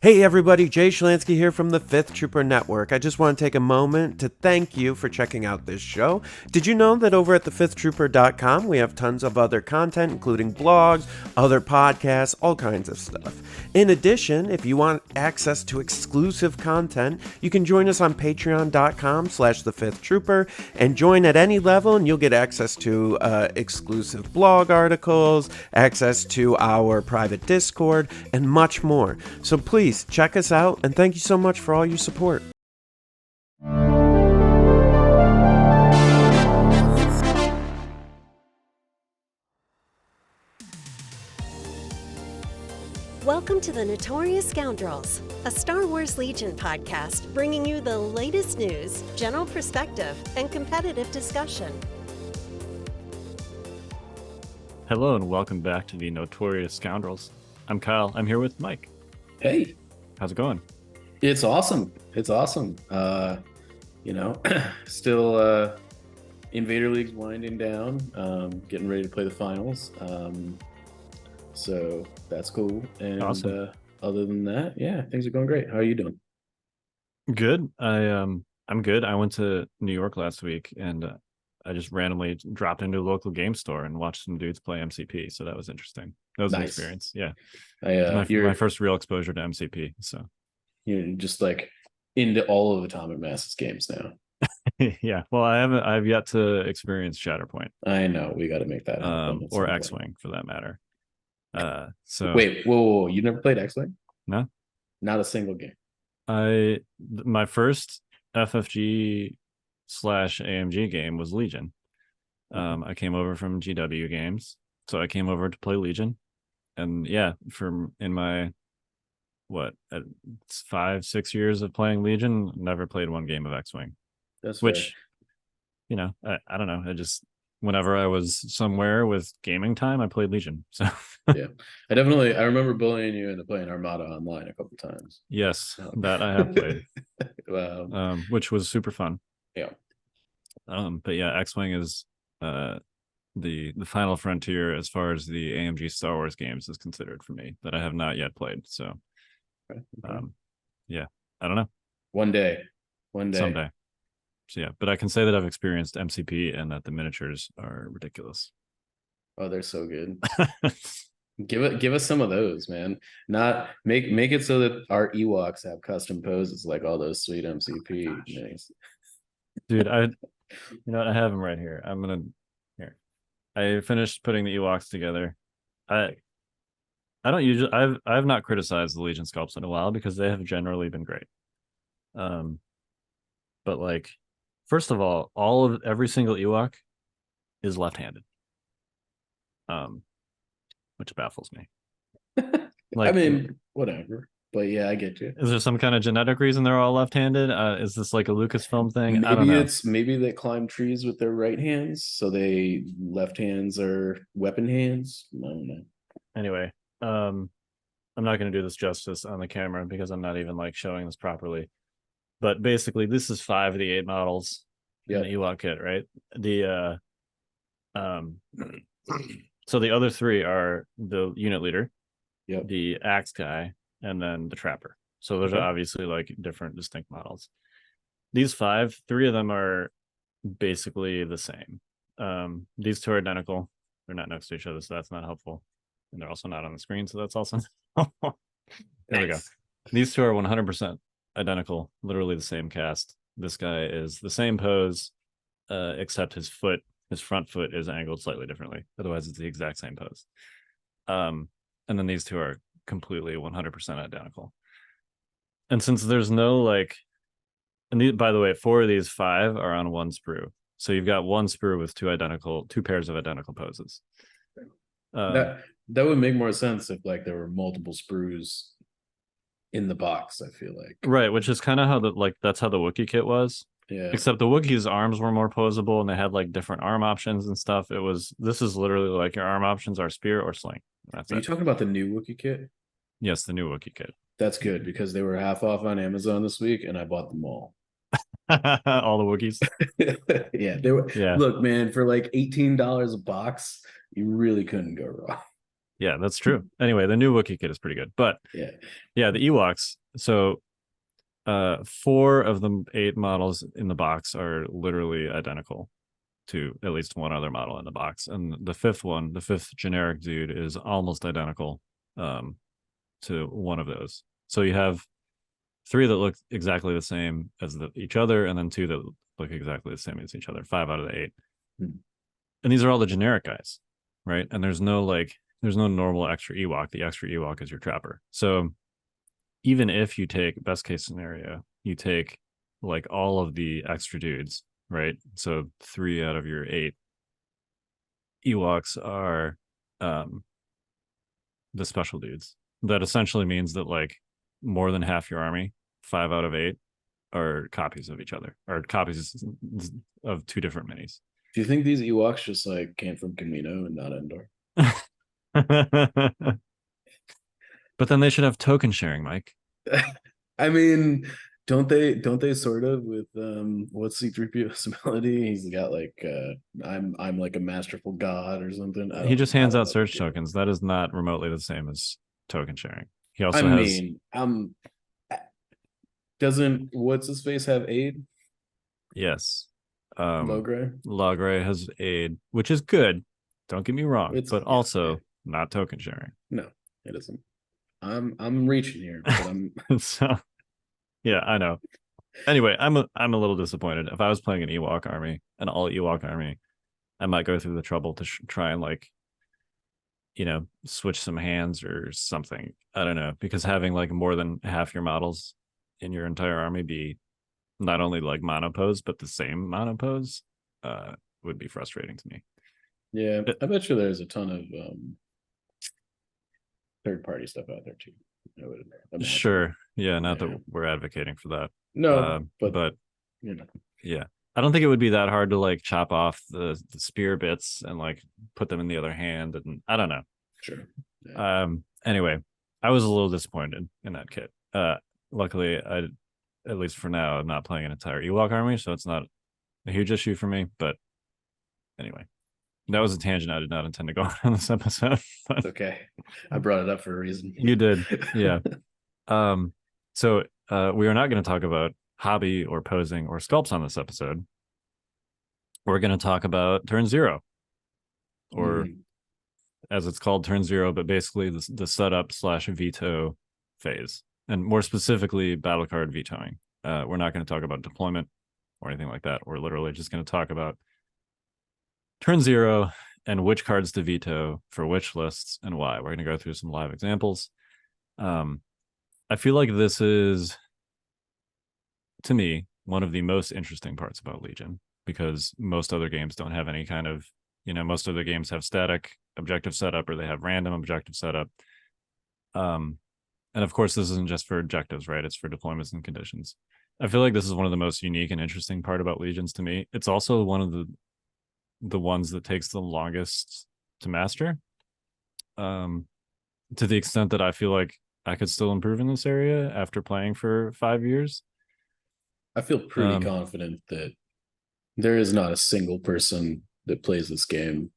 Hey everybody, Jay Schlansky here from the Fifth Trooper Network. I just want to take a moment to thank you for checking out this show. Did you know that over at thefifthtrooper.com we have tons of other content, including blogs, other podcasts, all kinds of stuff. In addition, if you want access to exclusive content, you can join us on patreon.com/thefifthtrooper and join at any level and you'll get access to exclusive blog articles, access to our private Discord, and much more. So please check us out, and thank you so much for all your support. Welcome to the Notorious Scoundrels, a Star Wars Legion podcast bringing you the latest news, general perspective, and competitive discussion. Hello and welcome back to the Notorious Scoundrels. I'm Kyle. I'm here with Mike. Hey, how's it going? It's awesome. Still Invader League's winding down, getting ready to play the finals. So that's cool. And awesome. Other than that, yeah, things are going great. How are you doing? Good. I'm good. I went to New York last week and I just randomly dropped into a local game store and watched some dudes play MCP. So that was interesting. That was an experience. Yeah. My first real exposure to MCP. So you're just like into all of Atomic Masses games now. Yeah. Well, I've yet to experience Shatterpoint. I know. We got to make that happen. Or X-Wing for that matter. So wait, whoa, you never played X-Wing? No. Not a single game. My first FFG/AMG game was Legion. I came over from GW Games, so I came over to play Legion, and yeah, in my 5-6 years of playing Legion, never played one game of X-Wing. That's which, fair. I don't know. I just whenever I was somewhere with gaming time, I played Legion. So yeah, I remember bullying you into playing Armada online a couple times. Yes, that I have played. Wow. Which was super fun. Yeah. But yeah, X-Wing is the final frontier as far as the AMG Star Wars games is considered for me that I have not yet played. So okay. Yeah, I don't know. One day. Someday. So yeah, but I can say that I've experienced MCP and that the miniatures are ridiculous. Oh, they're so good. Give us some of those, man. Not make it so that our Ewoks have custom poses like all those sweet MCP things. Dude, I have them right here. I finished putting the Ewoks together. I don't usually I've not criticized the Legion sculpts in a while because they have generally been great. But like, first of all every single Ewok is left-handed. Which baffles me. Like, I mean, whatever. But yeah, I get you. Is there some kind of genetic reason they're all left-handed? Is this like a Lucasfilm thing? I don't know. Maybe they climb trees with their right hands, so they left hands are weapon hands. I don't know. Anyway, I'm not going to do this justice on the camera because I'm not even like showing this properly. But basically, this is 5 of the 8 models in the Ewok kit, right? So the other 3 are the unit leader, the axe guy, and then the trapper. So those are obviously like different distinct models. These 5, 3 of them are basically the same. These 2 are identical. They're not next to each other, so that's not helpful. And they're also not on the screen, so that's also there we go. These 2 are 100% identical, literally the same cast. This guy is the same pose, except his front foot is angled slightly differently. Otherwise, it's the exact same pose. And then these 2 are completely 100% identical. And since there's no by the way, 4 of these 5 are on 1 sprue. So you've got 1 sprue with 2 pairs of identical poses. That would make more sense if like there were multiple sprues in the box, I feel like. Right, which is kind of how that's how the Wookiee kit was. Yeah. Except the Wookiee's arms were more posable and they had like different arm options and stuff. This is literally like your arm options are spear or sling. Are you talking about the new Wookiee kit? Yes, the new Wookiee kit. That's good because they were half off on Amazon this week and I bought them all. All the Wookiees. Yeah, they were. Yeah. Look, man, for like $18 a box, you really couldn't go wrong. Yeah, that's true. Anyway, the new Wookiee kit is pretty good. But Yeah. the Ewoks. So 4 of the 8 models in the box are literally identical to at least one other model in the box. And the fifth generic dude, is almost identical to one of those. So you have 3 that look exactly the same as each other, and then 2 that look exactly the same as each other. 5 out of the 8. And these are all the generic guys, right? And there's no normal extra Ewok. The extra Ewok is your trapper. So even if you take, best case scenario, you take like all of the extra dudes, right? So 3 out of your 8 Ewoks are the special dudes. That essentially means that like more than half your army, 5 out of 8, are copies of each other, or copies of 2 different minis. Do you think these Ewoks just like came from Camino and not Endor? But then they should have token sharing, Mike. I mean, don't they sort of with what's C3PO's ability? He's got like I'm like a masterful god or something. He just hands out search tokens. That is not remotely the same as token sharing. He also doesn't what's his face have aid? Yes. Logray has aid, which is good. Don't get me wrong, but also not token sharing. No, it isn't. I'm reaching here, but I'm so yeah, I know. Anyway, I'm a little disappointed. If I was playing an Ewok army, an all Ewok army, I might go through the trouble to try and like, switch some hands or something. I don't know, because having like more than half your models in your entire army be not only like monopose but the same monopose would be frustrating to me. Yeah, I bet you there's a ton of third-party stuff out there too. Sure. Yeah, not that we're advocating for that. No, but yeah, I don't think it would be that hard to like chop off the spear bits and like put them in the other hand, and I don't know. Sure. Yeah. Anyway, I was a little disappointed in that kit. Luckily, at least for now, I'm not playing an entire Ewok army, so it's not a huge issue for me. But anyway, that was a tangent I did not intend to go on this episode. But it's okay. I brought it up for a reason. You did. Yeah. So we are not going to talk about hobby or posing or sculpts on this episode. We're going to talk about turn 0, or as it's called, turn 0, but basically the setup / veto phase, and more specifically battle card vetoing. We're not going to talk about deployment or anything like that. We're literally just going to talk about turn 0 and which cards to veto for which lists and why. We're going to go through some live examples. I feel like this is, to me, one of the most interesting parts about Legion, because most other games don't have any kind of, most other games have static objective setup, or they have random objective setup. And of course, this isn't just for objectives, right? It's for deployments and conditions. I feel like this is one of the most unique and interesting part about Legions to me. It's also one of the ones that takes the longest to master, to the extent that I feel like I could still improve in this area after playing for 5 years. I feel pretty confident that there is not a single person that plays this game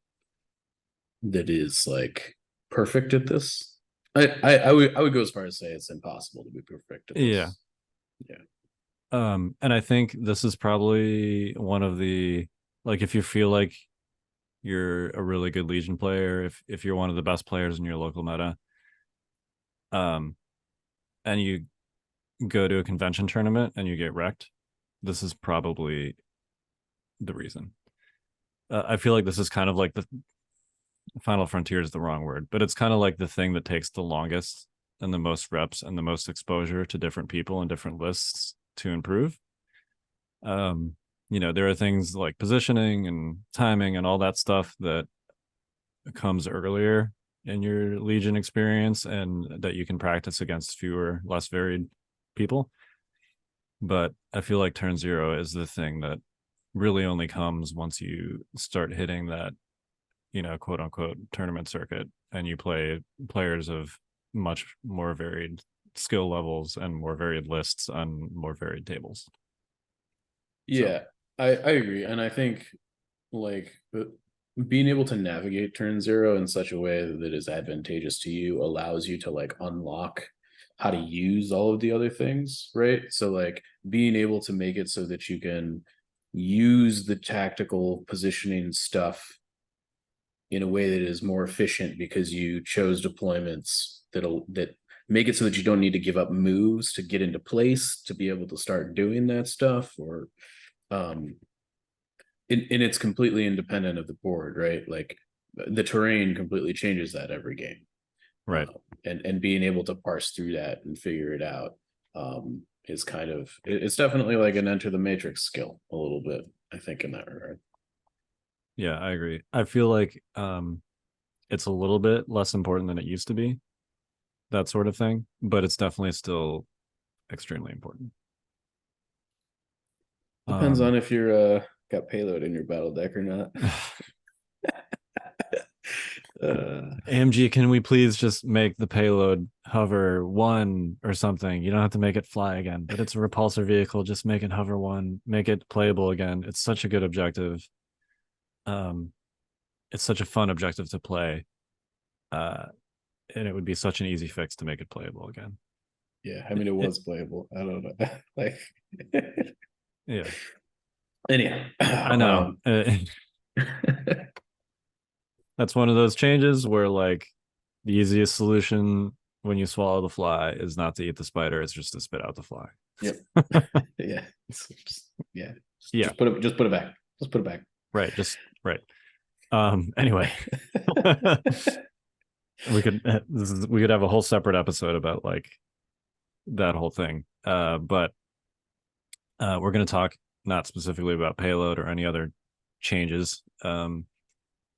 that is like perfect at this. I would go as far as say it's impossible to be perfect at this. Yeah. And I think this is probably one of the, like, if you feel like you're a really good Legion player, if you're one of the best players in your local meta, and you go to a convention tournament and you get wrecked, this is probably the reason. I feel like this is kind of like the Final Frontier is the wrong word, but it's kind of like the thing that takes the longest and the most reps and the most exposure to different people and different lists to improve. There are things like positioning and timing and all that stuff that comes earlier in your Legion experience, and that you can practice against fewer, less varied people. But I feel like turn 0 is the thing that really only comes once you start hitting that, quote unquote tournament circuit, and you play players of much more varied skill levels and more varied lists on more varied tables. Yeah, so I agree. And I think like being able to navigate turn zero in such a way that is advantageous to you allows you to like unlock how to use all of the other things, right? So like being able to make it so that you can use the tactical positioning stuff in a way that is more efficient because you chose deployments that make it so that you don't need to give up moves to get into place to be able to start doing that stuff, or and it's completely independent of the board, right? Like the terrain completely changes that every game, Right. And being able to parse through that and figure it out is kind of, it's definitely like an enter the matrix skill a little bit, I think, in that regard. Yeah, I agree. I feel like it's a little bit less important than it used to be, that sort of thing, but it's definitely still extremely important. Depends on if you're got payload in your battle deck or not. AMG, can we please just make the payload hover 1 or something? You don't have to make it fly again, but it's a repulsor vehicle. Just make it hover 1, make it playable again. It's such a good objective. It's such a fun objective to play. And it would be such an easy fix to make it playable again. Yeah, I mean, it was playable. I don't know. Like, yeah. Anyhow, I know. That's one of those changes where like the easiest solution when you swallow the fly is not to eat the spider, it's just to spit out the fly. Yep. Yeah. Yeah. Yeah. Just put it back. Just put it back. Right. Just right. Anyway. we could have a whole separate episode about like that whole thing. But we're gonna talk not specifically about payload or any other changes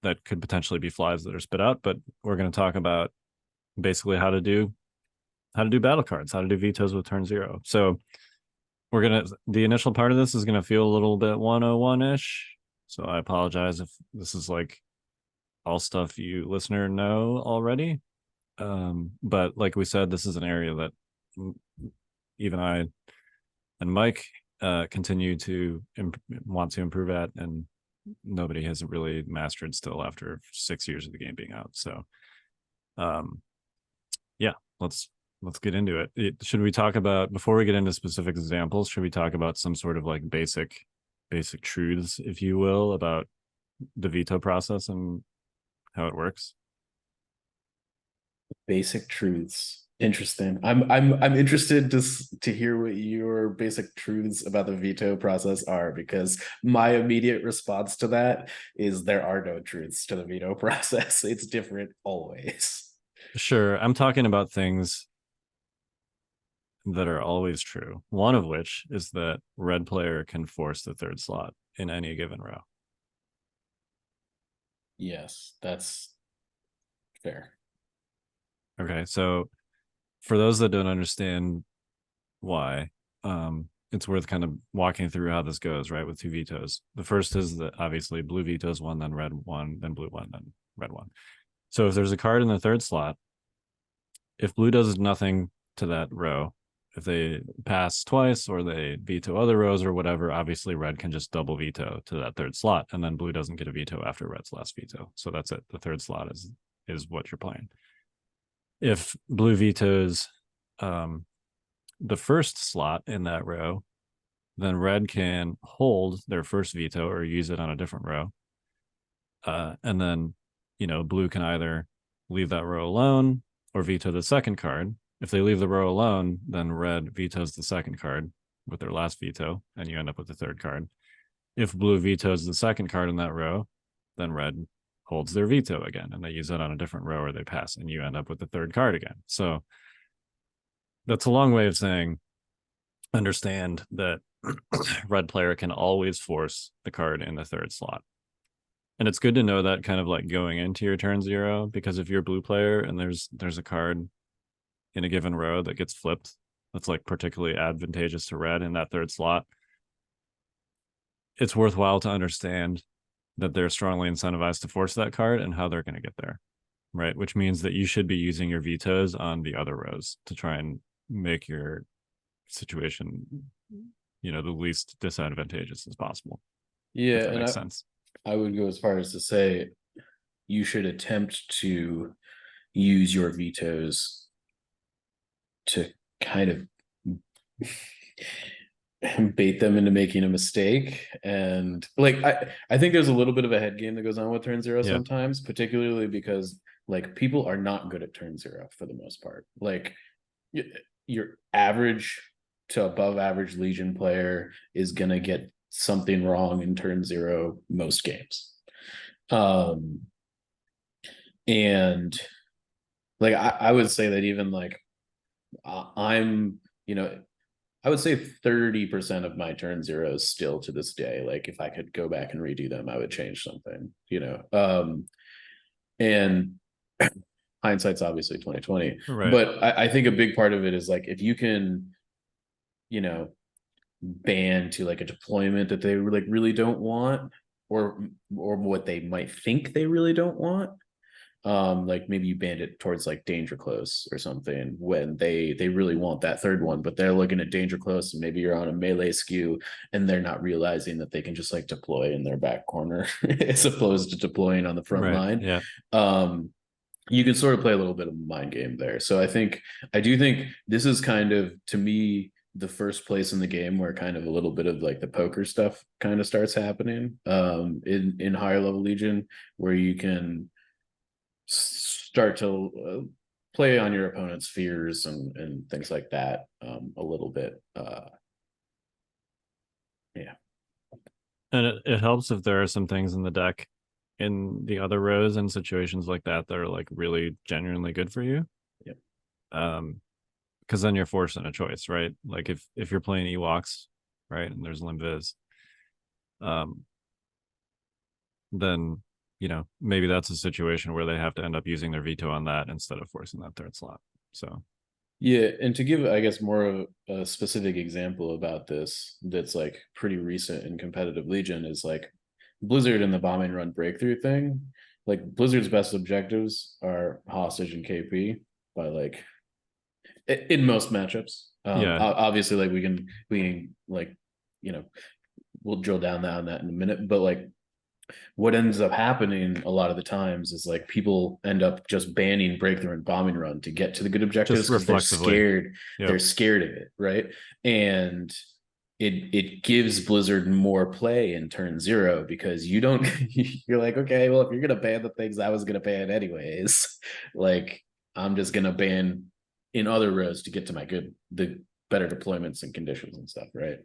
that could potentially be flies that are spit out, but we're going to talk about basically how to do battle cards, how to do vetoes with turn zero. So the initial part of this is going to feel a little bit 101-ish. So I apologize if this is like all stuff you listener know already. But like we said, this is an area that even I and Mike continue to want to improve at, and nobody has really mastered still after 6 years of the game being out. So yeah, let's get into it. Should we talk about, before we get into specific examples, should we talk about some sort of like basic truths, if you will, about the veto process and how it works? Basic truths. Interesting. I'm interested to hear what your basic truths about the veto process are, because my immediate response to that is there are no truths to the veto process. It's different always. Sure. I'm talking about things that are always true. One of which is that red player can force the third slot in any given row. Yes, that's fair. Okay, so for those that don't understand why, it's worth kind of walking through how this goes, right, with two vetoes. The first is that obviously blue vetoes 1, then red 1, then blue 1, then red 1. So if there's a card in the third slot, if blue does nothing to that row, if they pass twice or they veto other rows or whatever, obviously red can just double veto to that third slot, and then blue doesn't get a veto after red's last veto. So that's it. The third slot is what you're playing. If blue vetoes the first slot in that row, then red can hold their first veto or use it on a different row. And then, blue can either leave that row alone or veto the second card. If they leave the row alone, then red vetoes the second card with their last veto, and you end up with the third card. If blue vetoes the second card in that row, then red holds their veto again, and they use it on a different row or they pass, and you end up with the third card again. So that's a long way of saying, understand that red player can always force the card in the third slot. And it's good to know that kind of like going into your turn zero, because if you're a blue player and there's a card in a given row that gets flipped, that's like particularly advantageous to red in that third slot, it's worthwhile to understand that they're strongly incentivized to force that card and how they're going to get there, right? Which means that you should be using your vetoes on the other rows to try and make your situation, the least disadvantageous as possible. Yeah, that makes sense. I would go as far as to say you should attempt to use your vetoes to kind of bait them into making a mistake. And like I think there's a little bit of a head game that goes on with turn zero sometimes, particularly because like people are not good at turn zero for the most part. Like your average to above average Legion player is gonna get something wrong in turn zero most games. And like I would say that even like I'm, I would say 30% of my turn zeros still to this day. Like if I could go back and redo them, I would change something, and hindsight's obviously 2020. Right. But I think a big part of it is like if you can, ban to like a deployment that they like really don't want, or what they might think they really don't want. Like maybe you band it towards like danger close or something when they really want that third one, but they're looking at danger close, and maybe you're on a melee skew and they're not realizing that they can just like deploy in their back corner as opposed to deploying on the front line. Yeah. You can sort of play a little bit of a mind game there. So I do think this is kind of, to me, the first place in the game where kind of a little bit of like the poker stuff kind of starts happening in higher level Legion, where you can start to play on your opponent's fears and things like that a little bit. Yeah. And it helps if there are some things in the deck in the other rows and situations like that that are like really genuinely good for you. Yep. Because then you're forced in a choice, right? Like if you're playing Ewoks, right, and there's Limviz, then maybe that's a situation where they have to end up using their veto on that instead of forcing that third slot. So yeah, and to give, I guess, more of a specific example about this that's like pretty recent in competitive Legion is like Blizzard and the bombing run breakthrough thing. Like Blizzard's best objectives are hostage and KP by like in most matchups. Obviously, like we can like we'll drill down on that in a minute, but like what ends up happening a lot of the times is like people end up just banning breakthrough and bombing run to get to the good objectives because they're scared. Yep. They're scared of it, right? And it gives Blizzard more play in turn zero because you're like, okay, well, if you're gonna ban the things I was gonna ban anyways, like I'm just gonna ban in other rows to get to the better deployments and conditions and stuff, right?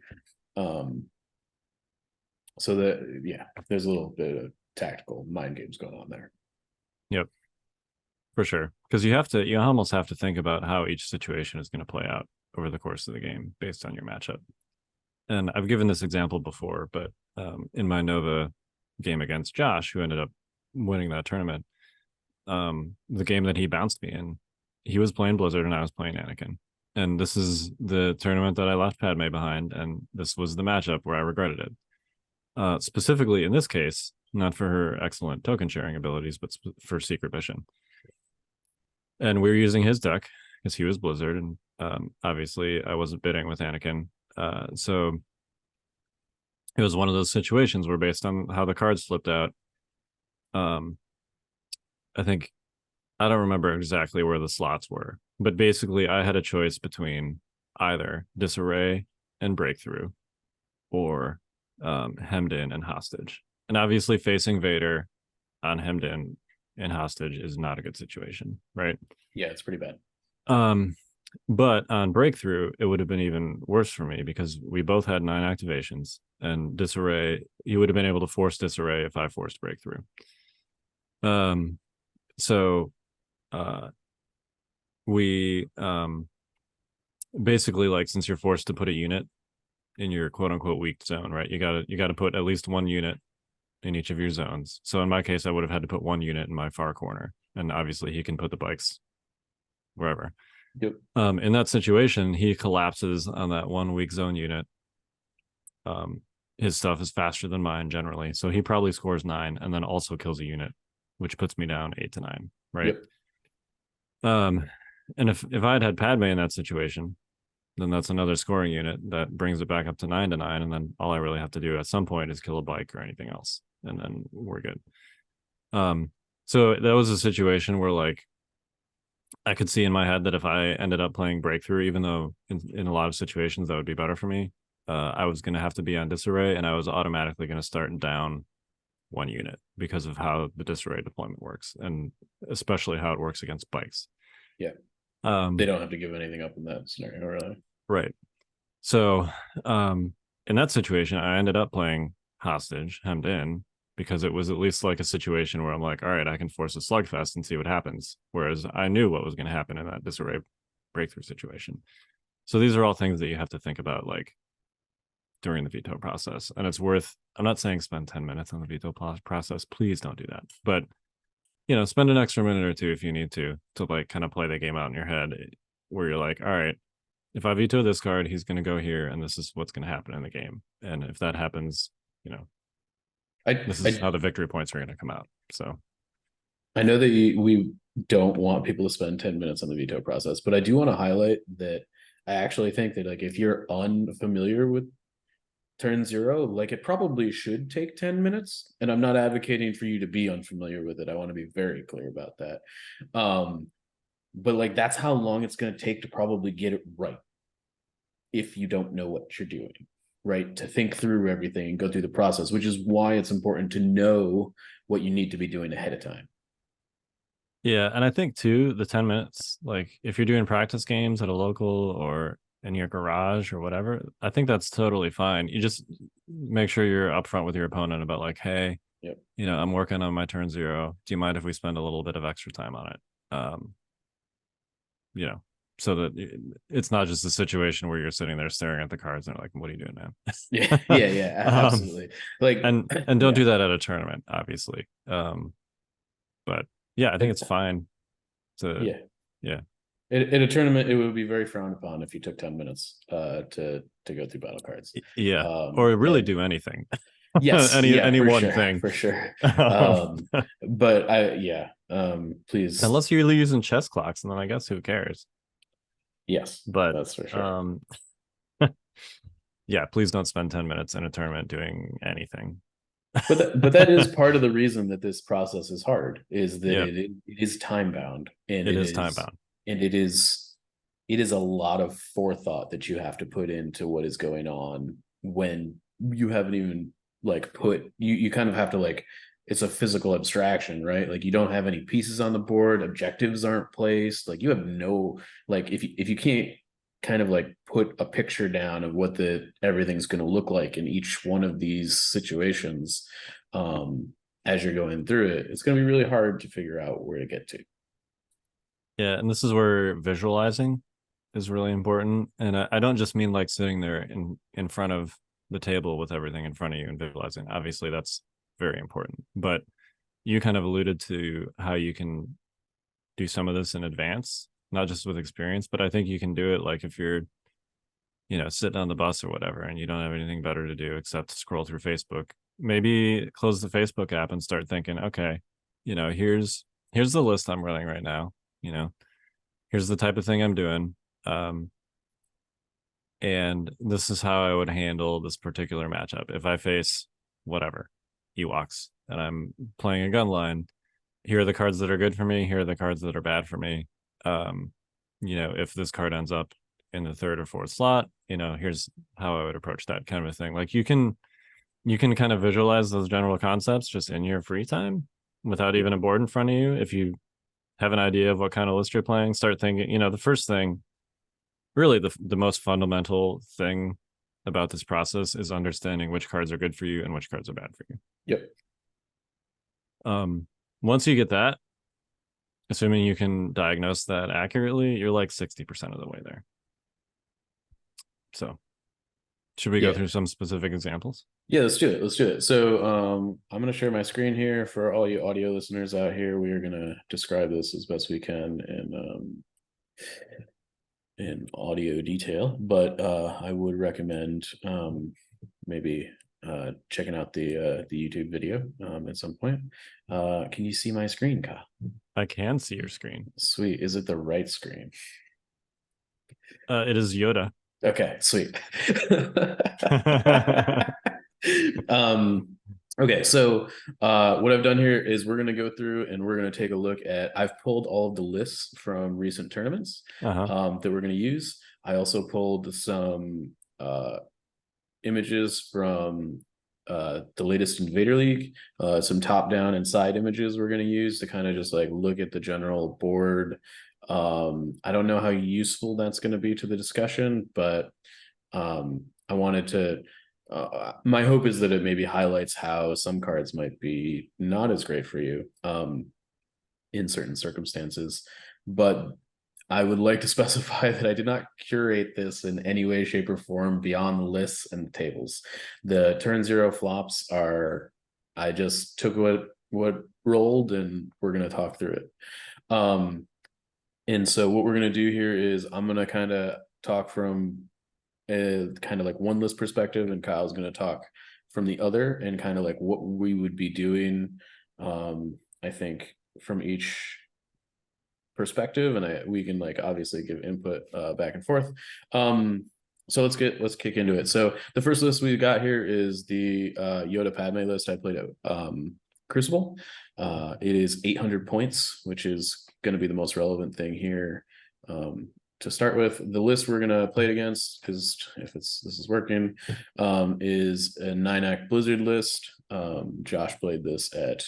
So there's a little bit of tactical mind games going on there. Yep, for sure. Because you almost have to think about how each situation is going to play out over the course of the game based on your matchup. And I've given this example before, but in my Nova game against Josh, who ended up winning that tournament, the game that he bounced me in, he was playing Blizzard and I was playing Anakin. And this is the tournament that I left Padme behind, and this was the matchup where I regretted it. Specifically in this case, not for her excellent token sharing abilities, but for Secret Mission. And we were using his deck because he was Blizzard, and obviously I wasn't bidding with Anakin. So it was one of those situations where, based on how the cards flipped out, I think, I don't remember exactly where the slots were, but basically I had a choice between either Disarray and Breakthrough or Hemmed In and Hostage. And obviously facing Vader on Hemmed In and Hostage is not a good situation, right? Yeah, it's pretty bad. But on Breakthrough, it would have been even worse for me because we both had 9 activations, and Disarray, you would have been able to force Disarray if I forced Breakthrough. So we basically, like, since you're forced to put a unit in your quote unquote weak zone, right? You gotta put at least one unit in each of your zones. So in my case, I would have had to put one unit in my far corner, and obviously he can put the bikes wherever. Yep. In that situation, he collapses on that one weak zone unit. His stuff is faster than mine generally, so he probably scores 9 and then also kills a unit, which puts me down 8 to 9, right? Yep. And if I had Padme in that situation, then that's another scoring unit that brings it back up to 9 to 9, and then all I really have to do at some point is kill a bike or anything else. and then we're good. So that was a situation where like I could see in my head that if I ended up playing Breakthrough, even though in a lot of situations that would be better for me, I was going to have to be on disarray, and I was automatically going to start down one unit because of how the disarray deployment works, and especially how it works against bikes. Yeah. They don't have to give anything up in that scenario, really. Right. So in that situation, I ended up playing hostage, hemmed in, because it was at least like a situation where I'm like, all right, I can force a slugfest and see what happens. Whereas I knew what was going to happen in that disarray breakthrough situation. So these are all things that you have to think about, like during the veto process. And it's worth, I'm not saying spend 10 minutes on the veto process. Please don't do that. But, you know, spend an extra minute or two if you need to like kind of play the game out in your head where you're like, all right, if I veto this card, he's going to go here, and this is what's going to happen in the game. And if that happens, you know, this is how the victory points are going to come out. So I know that we don't want people to spend 10 minutes on the veto process, but I do want to highlight that I actually think that like if you're unfamiliar with turn 0, like it probably should take 10 minutes. And I'm not advocating for you to be unfamiliar with it. I want to be very clear about that. But like that's how long it's going to take to probably get it right if you don't know what you're doing, right? To think through everything and go through the process, which is why it's important to know what you need to be doing ahead of time. Yeah, and I think too, the 10 minutes, like if you're doing practice games at a local or in your garage or whatever, I think that's totally fine. You just make sure you're upfront with your opponent about like, hey, yep, you know, I'm working on my turn 0. Do you mind if we spend a little bit of extra time on it? You know, so that it's not just a situation where you're sitting there staring at the cards and like, what are you doing, man? yeah, absolutely. Like, and don't do that at a tournament, obviously. But yeah, I think it's fine to yeah. In a tournament, it would be very frowned upon if you took 10 minutes to go through battle cards. Yeah, or really do anything. Yes, any for one sure, thing for sure. But please, unless you're using chess clocks, and then I guess who cares? Yes, but that's for sure. Yeah, please don't spend 10 minutes in a tournament doing anything. But that is part of the reason that this process is hard, is that it is time bound, and it is time bound, and it is a lot of forethought that you have to put into what is going on when you haven't even like you kind of have to like, it's a physical abstraction, right? Like you don't have any pieces on the board, objectives aren't placed, like you have no, like if you can't kind of like put a picture down of what everything's going to look like in each one of these situations as you're going through it, it's going to be really hard to figure out where to get to. Yeah, and this is where visualizing is really important. And I don't just mean like sitting there in front of the table with everything in front of you and visualizing. Obviously, that's very important. But you kind of alluded to how you can do some of this in advance, not just with experience, but I think you can do it like if you're, you know, sitting on the bus or whatever, and you don't have anything better to do except scroll through Facebook. Maybe close the Facebook app and start thinking, okay, you know, here's the list I'm running right now. You know, here's the type of thing I'm doing. And this is how I would handle this particular matchup. If I face whatever, Ewoks, and I'm playing a gun line, here are the cards that are good for me. Here are the cards that are bad for me. You know, if this card ends up in the 3rd or 4th slot, you know, here's how I would approach that kind of a thing. Like you can kind of visualize those general concepts just in your free time without even a board in front of you. If you have an idea of what kind of list you're playing, start thinking, you know, the first thing, really the most fundamental thing about this process is understanding which cards are good for you and which cards are bad for you. Yep. Once you get that, assuming you can diagnose that accurately, you're like 60% of the way there. So should we go through some specific examples? Yeah, let's do it. So I'm going to share my screen here for all you audio listeners out here. We are going to describe this as best we can in audio detail, but I would recommend maybe checking out the YouTube video at some point. Can you see my screen, Kyle? I can see your screen. Sweet. Is it the right screen? It is Yoda. Okay, sweet. Okay, so what I've done here is we're going to go through and we're going to take a look at. I've pulled all of the lists from recent tournaments that we're going to use. I also pulled some images from the latest Invader League, some top down and side images we're going to use to kind of just like look at the general board. I don't know how useful that's going to be to the discussion, but I wanted to. My hope is that it maybe highlights how some cards might be not as great for you in certain circumstances. But I would like to specify that I did not curate this in any way, shape, or form beyond the lists and the tables. The turn zero flops are, I just took what rolled and we're going to talk through it. And so what we're going to do here is I'm going to kind of talk from a kind of like one list perspective, and Kyle's going to talk from the other and kind of like what we would be doing. I think from each perspective, and we can like obviously give input back and forth. So let's kick into it. So the first list we got here is the Yoda Padme list I played at Crucible. It is 800 points, which is going to be the most relevant thing here. To start with, the list we're gonna play it against, because if this is working, is a 9-act Blizzard list. Josh played this at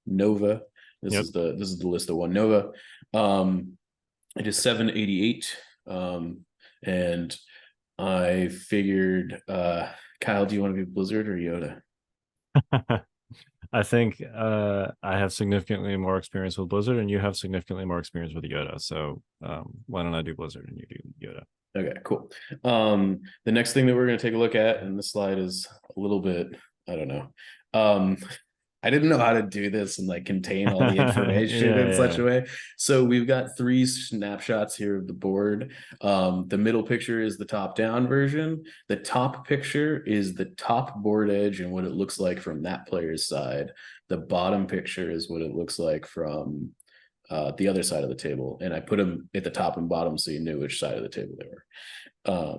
Nova. This is the list that won Nova. It is 788. And I figured, Kyle, do you want to be Blizzard or Yoda? I think I have significantly more experience with Blizzard, and you have significantly more experience with Yoda. So why don't I do Blizzard and you do Yoda? Okay, cool. The next thing that we're going to take a look at, and this slide is a little bit, I don't know. I didn't know how to do this and like contain all the information in such a way. So we've got 3 snapshots here of the board. The middle picture is the top down version. The top picture is the top board edge and what it looks like from that player's side. The bottom picture is what it looks like from the other side of the table. And I put them at the top and bottom so you knew which side of the table they were.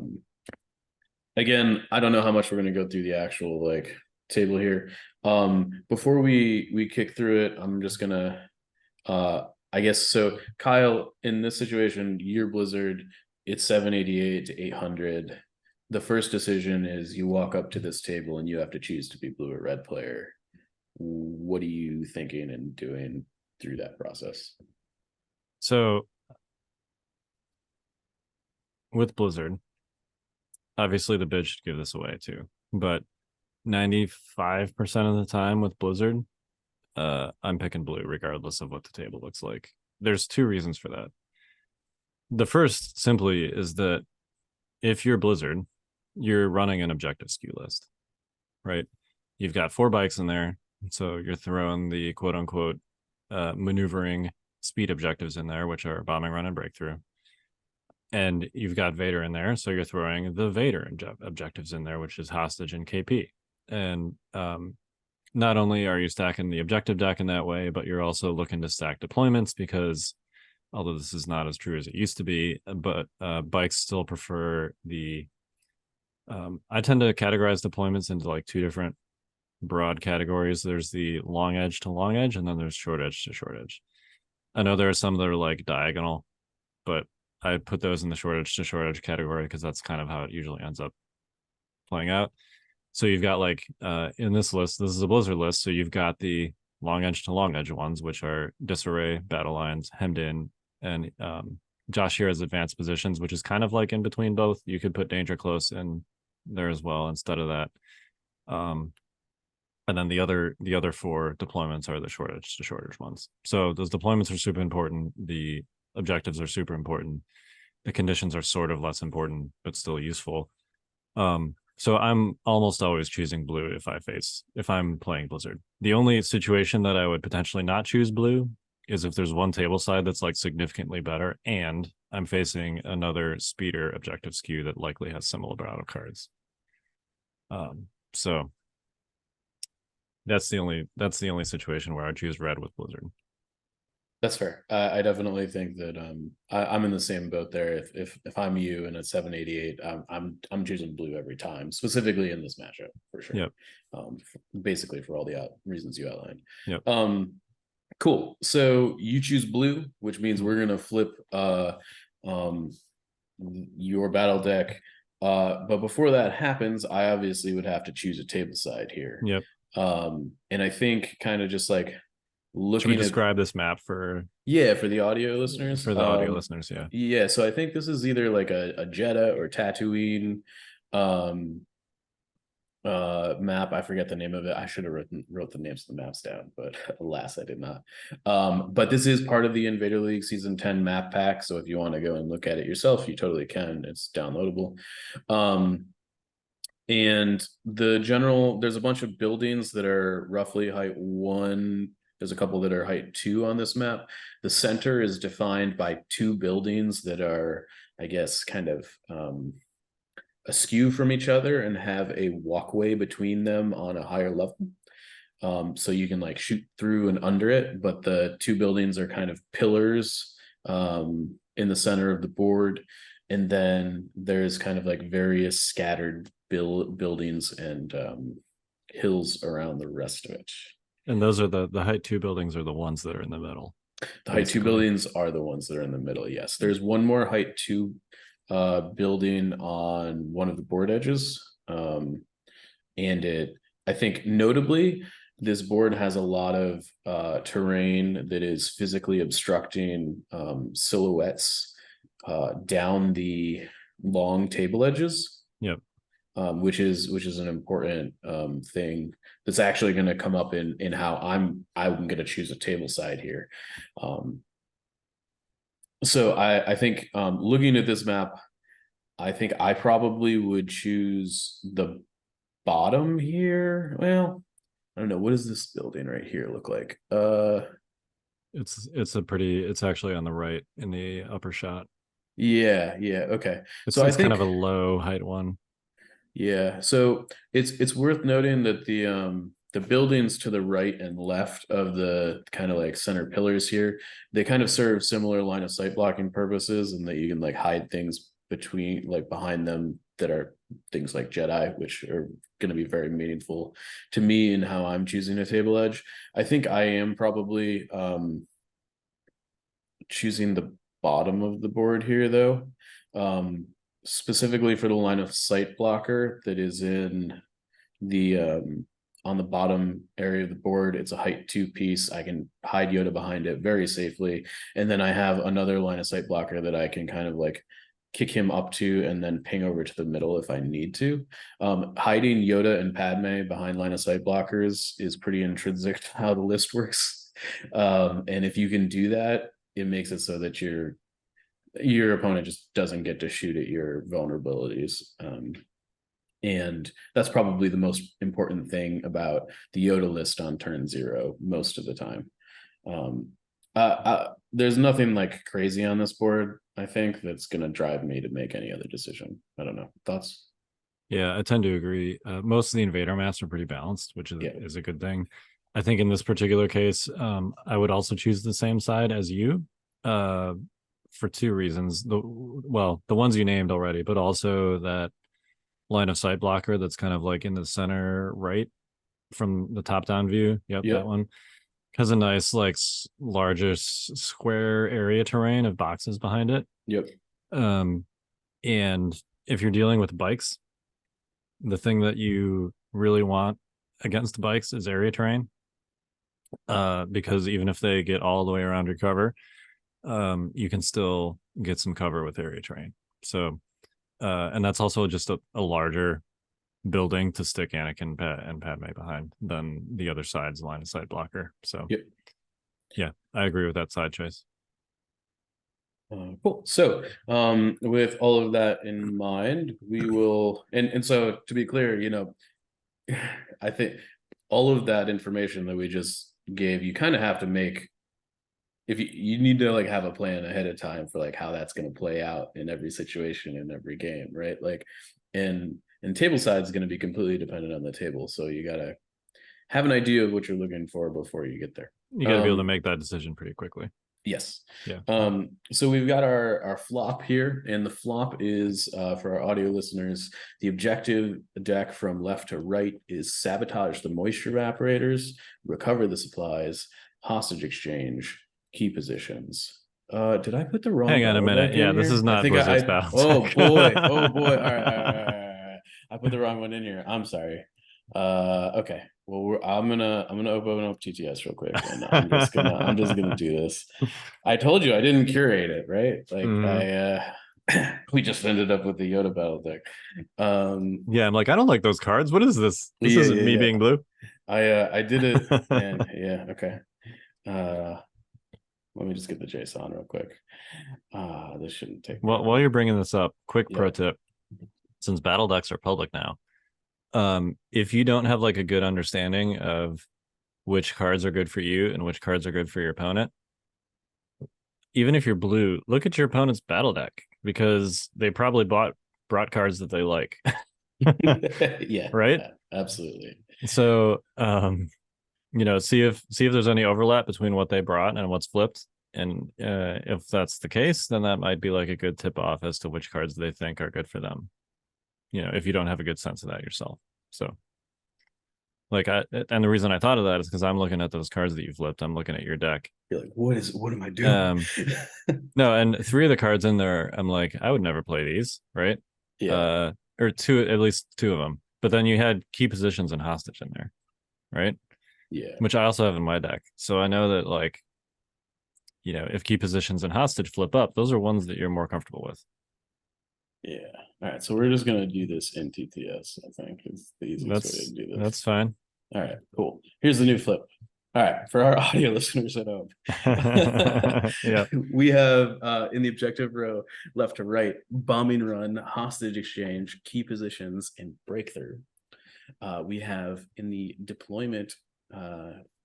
Again, I don't know how much we're going to go through the actual like table here. Before we kick through it, I'm just gonna I guess so. Kyle, in this situation, you're Blizzard, it's 788 to 800. The first decision is you walk up to this table and you have to choose to be blue or red player. What are you thinking and doing through that process? So with Blizzard, obviously the bid should give this away too, but 95% of the time with Blizzard, I'm picking blue regardless of what the table looks like. There's 2 reasons for that. The first simply is that if you're Blizzard, you're running an objective skew list, right? You've got 4 bikes in there, so you're throwing the quote unquote maneuvering speed objectives in there, which are bombing run and breakthrough. And you've got Vader in there, so you're throwing the Vader objectives in there, which is hostage and KP. And not only are you stacking the objective deck in that way, but you're also looking to stack deployments because, although this is not as true as it used to be, but bikes still prefer the I tend to categorize deployments into like 2 different broad categories. There's the long edge to long edge, and then there's short edge to short edge. I know there are some that are like diagonal, but I put those in the short edge to short edge category because that's kind of how it usually ends up playing out. So you've got like in this list, this is a Blizzard list. So you've got the long edge to long edge ones, which are disarray, battle lines, hemmed in, and Josh here has advanced positions, which is kind of like in between both. You could put danger close in there as well instead of that. And then the other 4 deployments are the short edge to short edge ones. So those deployments are super important. The objectives are super important. The conditions are sort of less important, but still useful. So I'm almost always choosing blue if I'm playing Blizzard. The only situation that I would potentially not choose blue is if there's one table side that's like significantly better and I'm facing another speeder objective skew that likely has similar battle cards. So that's the only situation where I choose red with Blizzard. That's fair. I definitely think that I'm in the same boat there. If I'm you and it's 788, I'm choosing blue every time, specifically in this matchup for sure. Yep. Basically for all the reasons you outlined. Yep. Cool. So you choose blue, which means we're gonna flip your battle deck. But before that happens, I obviously would have to choose a table side here. Yep. And I think kind of just like looking Should we describe this map for the audio listeners? For the audio listeners, yeah. Yeah, so I think this is either like a Jeddah or Tatooine map. I forget the name of it. I should have wrote the names of the maps down, but alas, I did not. But this is part of the Invader League Season 10 map pack, so if you want to go and look at it yourself, you totally can. It's downloadable. And there's a bunch of buildings that are roughly height 1. There's a couple that are height 2 on this map. The center is defined by 2 buildings that are, I guess, kind of askew from each other and have a walkway between them on a higher level. So you can like shoot through and under it, but the 2 buildings are kind of pillars in the center of the board. And then there's kind of like various scattered buildings and hills around the rest of it. And those are the height 2 buildings are the ones that are in the middle. The height 2 buildings are the ones that are in the middle. Yes, there's one more height 2 building on one of the board edges, and I think notably this board has a lot of terrain that is physically obstructing silhouettes down the long table edges. Yep. Which is an important thing that's actually going to come up in how I'm going to choose a table side here. So I think looking at this map, I think I probably would choose the bottom here. Well, I don't know. What does this building right here look like? It's actually on the right in the upper shot. Yeah. Okay. So I think kind of a low height one. Yeah, so it's worth noting that the buildings to the right and left of the kind of like center pillars here, they kind of serve similar line of sight blocking purposes, and that you can like hide things between, like behind them, that are things like Jedi, which are going to be very meaningful to me in how I'm choosing a table edge. I think I am probably choosing the bottom of the board here though. Specifically for the line of sight blocker that is in the on the bottom area of the board. It's a height 2 piece. I can hide Yoda behind it very safely, and then I have another line of sight blocker that I can kind of like kick him up to and then ping over to the middle if I need to. Hiding Yoda and Padme behind line of sight blockers is pretty intrinsic to how the list works, and if you can do that, it makes it so that your opponent just doesn't get to shoot at your vulnerabilities. And that's probably the most important thing about the Yoda list on turn 0 most of the time. There's nothing like crazy on this board, I think, that's going to drive me to make any other decision. I don't know. Thoughts? Yeah, I tend to agree. Most of the invader maps are pretty balanced, which is a good thing. I think in this particular case, I would also choose the same side as you. For 2 reasons. The ones you named already, but also that line of sight blocker that's kind of like in the center right from the top down view. Yep. That one has a nice like larger square area terrain of boxes behind it. Yep. And if you're dealing with bikes, the thing that you really want against the bikes is area terrain, because even if they get all the way around your cover, you can still get some cover with area terrain. So and that's also just a larger building to stick Anakin and Padme behind than the other side's line of sight blocker. So yeah, I agree with that side choice. Cool. So with all of that in mind, we will, and so to be clear, I think all of that information that we just gave, you kind of have to make, if you need to like have a plan ahead of time for like how that's going to play out in every situation in every game, right? Like, and table side is going to be completely dependent on the table, so you got to have an idea of what you're looking for before you get there. You got to be able to make that decision pretty quickly. Yes. Yeah. So we've got our flop here, and the flop is for our audio listeners, the objective deck from left to right is sabotage the moisture evaporators, recover the supplies, hostage exchange, key positions. Did I put the wrong Hang on a battle minute. deck Yeah, in this here? is I not think Blizzard's battle oh deck. boy. Oh boy. All right. I put the wrong one in here. I'm sorry. Okay. Well, I'm gonna open up TTS real quick, and I'm just gonna do this. I told you I didn't curate it, right? Like we just ended up with the Yoda battle deck. Yeah, I'm like, I don't like those cards. What is this? This isn't me being blue. I did it, and yeah, okay. Let me just get the JSON real quick. This shouldn't take. Well, while you're bringing this up, quick pro tip: since battle decks are public now, if you don't have like a good understanding of which cards are good for you and which cards are good for your opponent, even if you're blue, look at your opponent's battle deck because they probably brought cards that they like. Yeah, right. Absolutely. So see if there's any overlap between what they brought and what's flipped, and if that's the case, then that might be like a good tip off as to which cards they think are good for them, if you don't have a good sense of that yourself. So and the reason I thought of that is because I'm looking at those cards that you flipped. I'm looking at your deck. You're like, what am I doing? No, and 3 of the cards in there, I'm like, I would never play these, right? Yeah. Or at least 2 of them. But then you had key positions and hostage in there, right? Yeah. Which I also have in my deck. So I know that if key positions and hostage flip up, those are ones that you're more comfortable with. Yeah. All right. So we're just gonna do this in TTS. I think is the easiest way to do this. That's fine. All right. Cool. Here's the new flip. All right, for our audio listeners at home, yeah, we have in the objective row, left to right, bombing run, hostage exchange, key positions, and breakthrough. We have in the deployment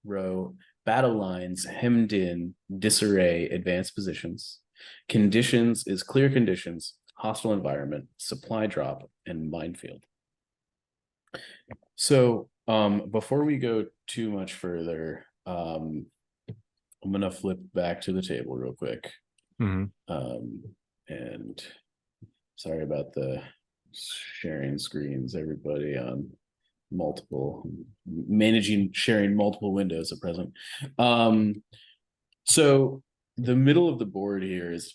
row, battle lines, hemmed in, disarray, advanced positions. Conditions is clear conditions, hostile environment, supply drop, and minefield. So before we go too much further, I'm gonna flip back to the table real quick. And sorry about the sharing screens, everybody, on sharing multiple windows at present. So the middle of the board here is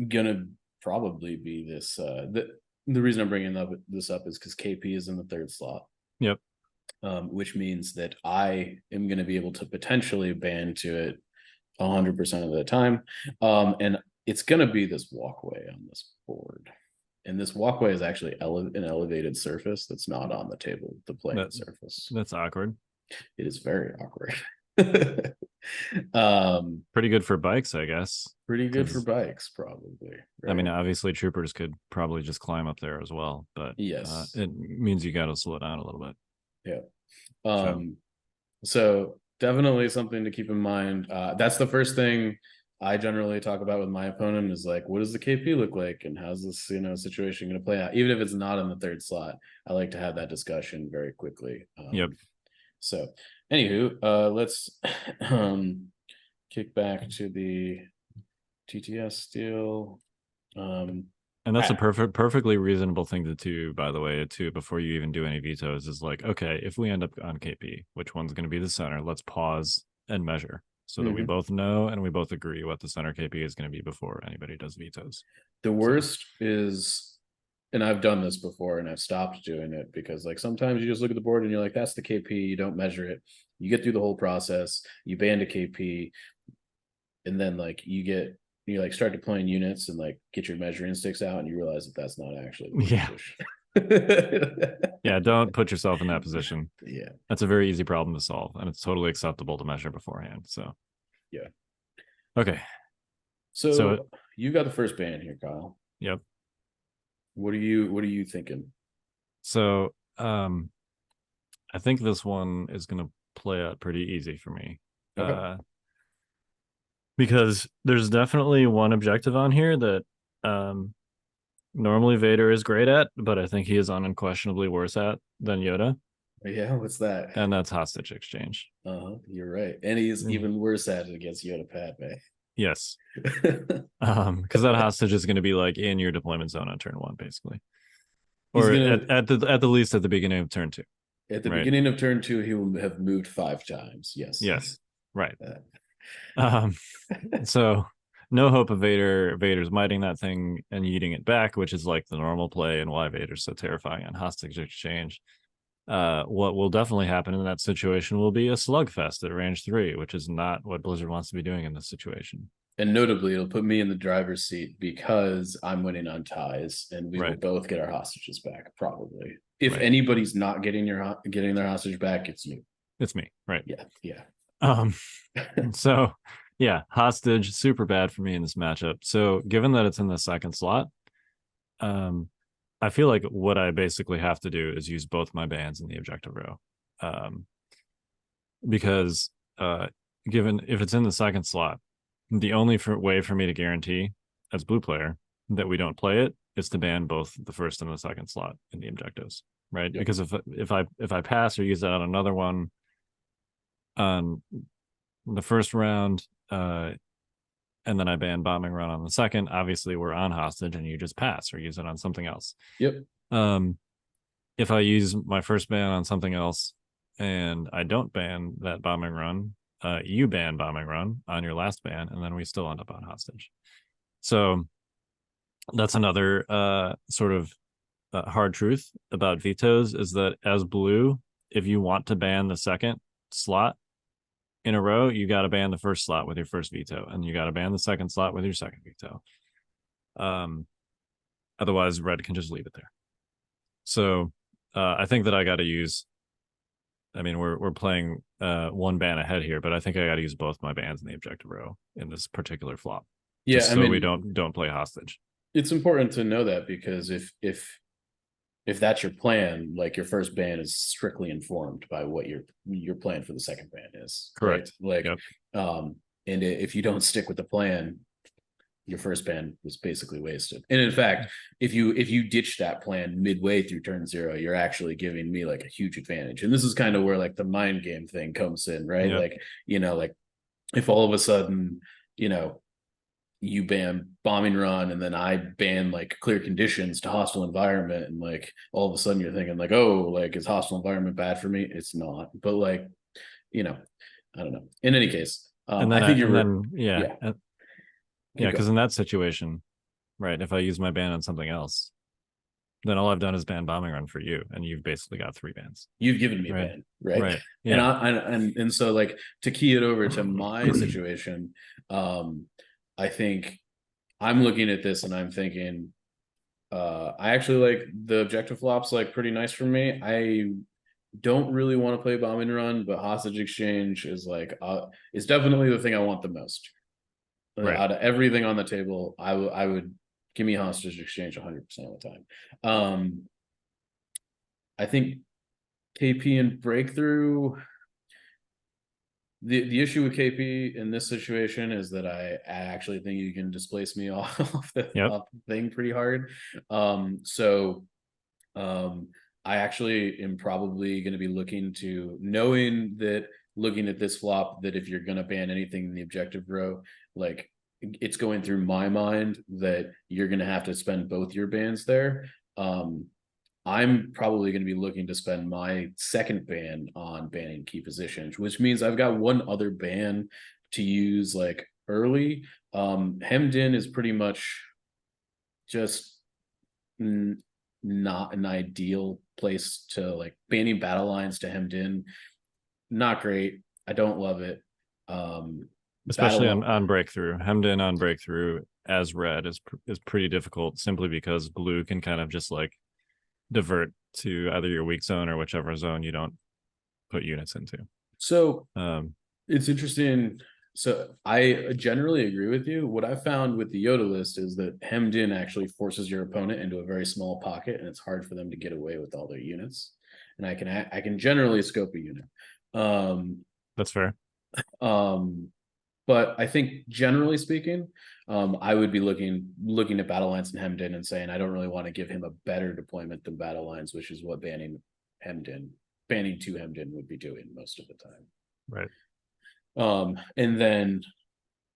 gonna probably be this. The reason I'm bringing this up is because KP is in the 3rd slot. Yep. Which means that I am going to be able to potentially ban to it 100% of the time. And it's going to be this walkway on this board. And this walkway is actually an elevated surface that's not on the table, the playing surface. That's awkward. It is very awkward. Pretty good for bikes, I guess. Pretty good for bikes, probably. Right? I mean, obviously troopers could probably just climb up there as well, but yes, it means you got to slow down a little bit. Yeah. So definitely something to keep in mind. That's the first thing I generally talk about with my opponent is like, what does the KP look like, and how's this situation going to play out? Even if it's not in the 3rd slot, I like to have that discussion very quickly. Yep. So, anywho, let's kick back to the TTS deal. And that's a perfectly reasonable thing to do, by the way, too, before you even do any vetoes, is like, okay, if we end up on KP, which one's going to be the center? Let's pause and measure so that we both know and we both agree what the center KP is going to be before anybody does vetoes. The worst is, and I've done this before and I've stopped doing it because like sometimes you just look at the board and you're like, that's the KP, you don't measure it. You get through the whole process, you ban a KP, and then like you like start deploying units and like get your measuring sticks out and you realize that that's not actually yeah, don't put yourself in that position. Yeah, that's a very easy problem to solve, and it's totally acceptable to measure beforehand. So yeah, okay, so you got the first ban here, Kyle. Yep. What are you thinking? So I think this one is going to play out pretty easy for me. Okay. Because there's definitely one objective on here that normally Vader is great at, but I think he is unquestionably worse at than Yoda. Yeah, what's that? And that's hostage exchange. You're right. And he's even worse at it against Yoda Padme. Yes. Because that hostage is going to be like in your deployment zone on turn 1, basically, or at the least at the beginning of turn 2. At the beginning of turn 2, he will have moved 5 times. Yes. Right. So no hope of Vader's miting that thing and yeeting it back, which is like the normal play and why Vader's so terrifying on hostage exchange. What will definitely happen in that situation will be a slugfest at range 3, which is not what Blizzard wants to be doing in this situation. And notably, it'll put me in the driver's seat because I'm winning on ties, and we will both get our hostages back. Probably, if anybody's not getting their hostage back, it's you. It's me, right? Yeah. So yeah, hostage super bad for me in this matchup. So given that it's in the second slot, I feel like what I basically have to do is use both my bans in the objective row, because given if it's in the second slot, the only way for me to guarantee as blue player that we don't play it is to ban both the first and the second slot in the objectives, right? Yep. Because if I pass or use that on another one on the first round, and then I ban bombing run on the second, obviously we're on hostage and you just pass or use it on something else. Yep. If I use my first ban on something else and I don't ban that bombing run, you ban bombing run on your last ban, and then we still end up on hostage. So that's another sort of hard truth about vetoes, is that as blue, if you want to ban the second slot in a row, you got to ban the first slot with your first veto, and you got to ban the second slot with your second veto. Otherwise, red can just leave it there. So I think that I got to use. I mean, we're playing one ban ahead here, but I think I got to use both my bans in the objective row in this particular flop. Yeah, so we don't play hostage. It's important to know that, because if that's your plan, like your first ban is strictly informed by what your plan for the second ban is. Correct. Right? Like, and if you don't stick with the plan, your first ban was basically wasted. And in fact, if you ditch that plan midway through turn 0, you're actually giving me like a huge advantage. And this is kind of where like the mind game thing comes in, right? Yep. Like, like if all of a sudden, you ban bombing run and then I ban like clear conditions to hostile environment, and like all of a sudden you're thinking like, oh, like is hostile environment bad for me? It's not. But like, I don't know. In any case, I think because in that situation, right, if I use my ban on something else, then all I've done is ban bombing run for you, and you've basically got 3 bans. You've given me a ban, right? Right. Yeah. And so like to key it over to my situation, I think I'm looking at this and I'm thinking, I actually like the objective flops like pretty nice for me. I don't really want to play bombing run, but hostage exchange is like is definitely the thing I want the most. Right. Out of everything on the table, I would give me hostage exchange 100% of the time. I think KP and breakthrough. The issue with KP in this situation is that I actually think you can displace me off the thing pretty hard. So I actually am probably going to be looking at this flop, that if you're going to ban anything in the objective row, like it's going through my mind that you're going to have to spend both your bans there. I'm probably going to be looking to spend my second ban on banning key positions, which means I've got one other ban to use like early. Hemmed in is pretty much just not an ideal place to like banning battle lines to hemmed in. Not great. I don't love it. Especially on breakthrough. Hemmed in on breakthrough as red is pretty difficult, simply because blue can kind of just like divert to either your weak zone or whichever zone you don't put units into. So it's interesting. So I generally agree with you. What I found with the Yoda list is that hemmed in actually forces your opponent into a very small pocket, and it's hard for them to get away with all their units. And I can generally scope a unit. That's fair. But I think generally speaking, I would be looking at battle lines and hemmed in and saying I don't really want to give him a better deployment than battle lines, which is what banning two hemmed in would be doing most of the time. Right. And then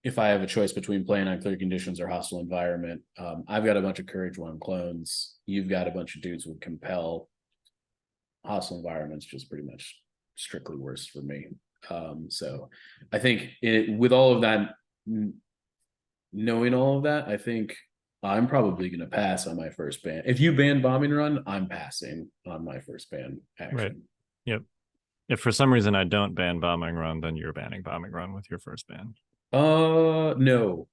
if I have a choice between playing on clear conditions or hostile environment, I've got a bunch of Courage 1 clones. You've got a bunch of dudes with Compel. Hostile environment's just pretty much strictly worse for me. So I think with all of that, knowing all of that, I think I'm probably going to pass on my first ban. If you ban Bombing Run, I'm passing on my first ban action. Right. Yep. If for some reason I don't ban Bombing Run, then you're banning Bombing Run with your first ban. No.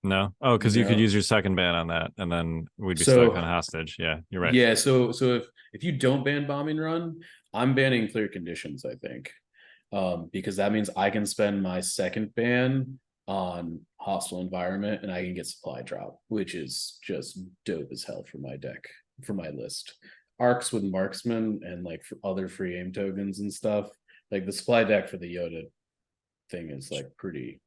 No? Oh, because you could use your second ban on that, and then we'd be stuck on hostage. Yeah, you're right. Yeah, so if you don't ban Bombing Run, I'm banning clear conditions, I think. Because that means I can spend my second ban on hostile environment and I can get supply drop, which is just dope as hell for my deck, for my list. Arcs with marksman and like for other free aim tokens and stuff. Like the supply deck for the Yoda thing is like pretty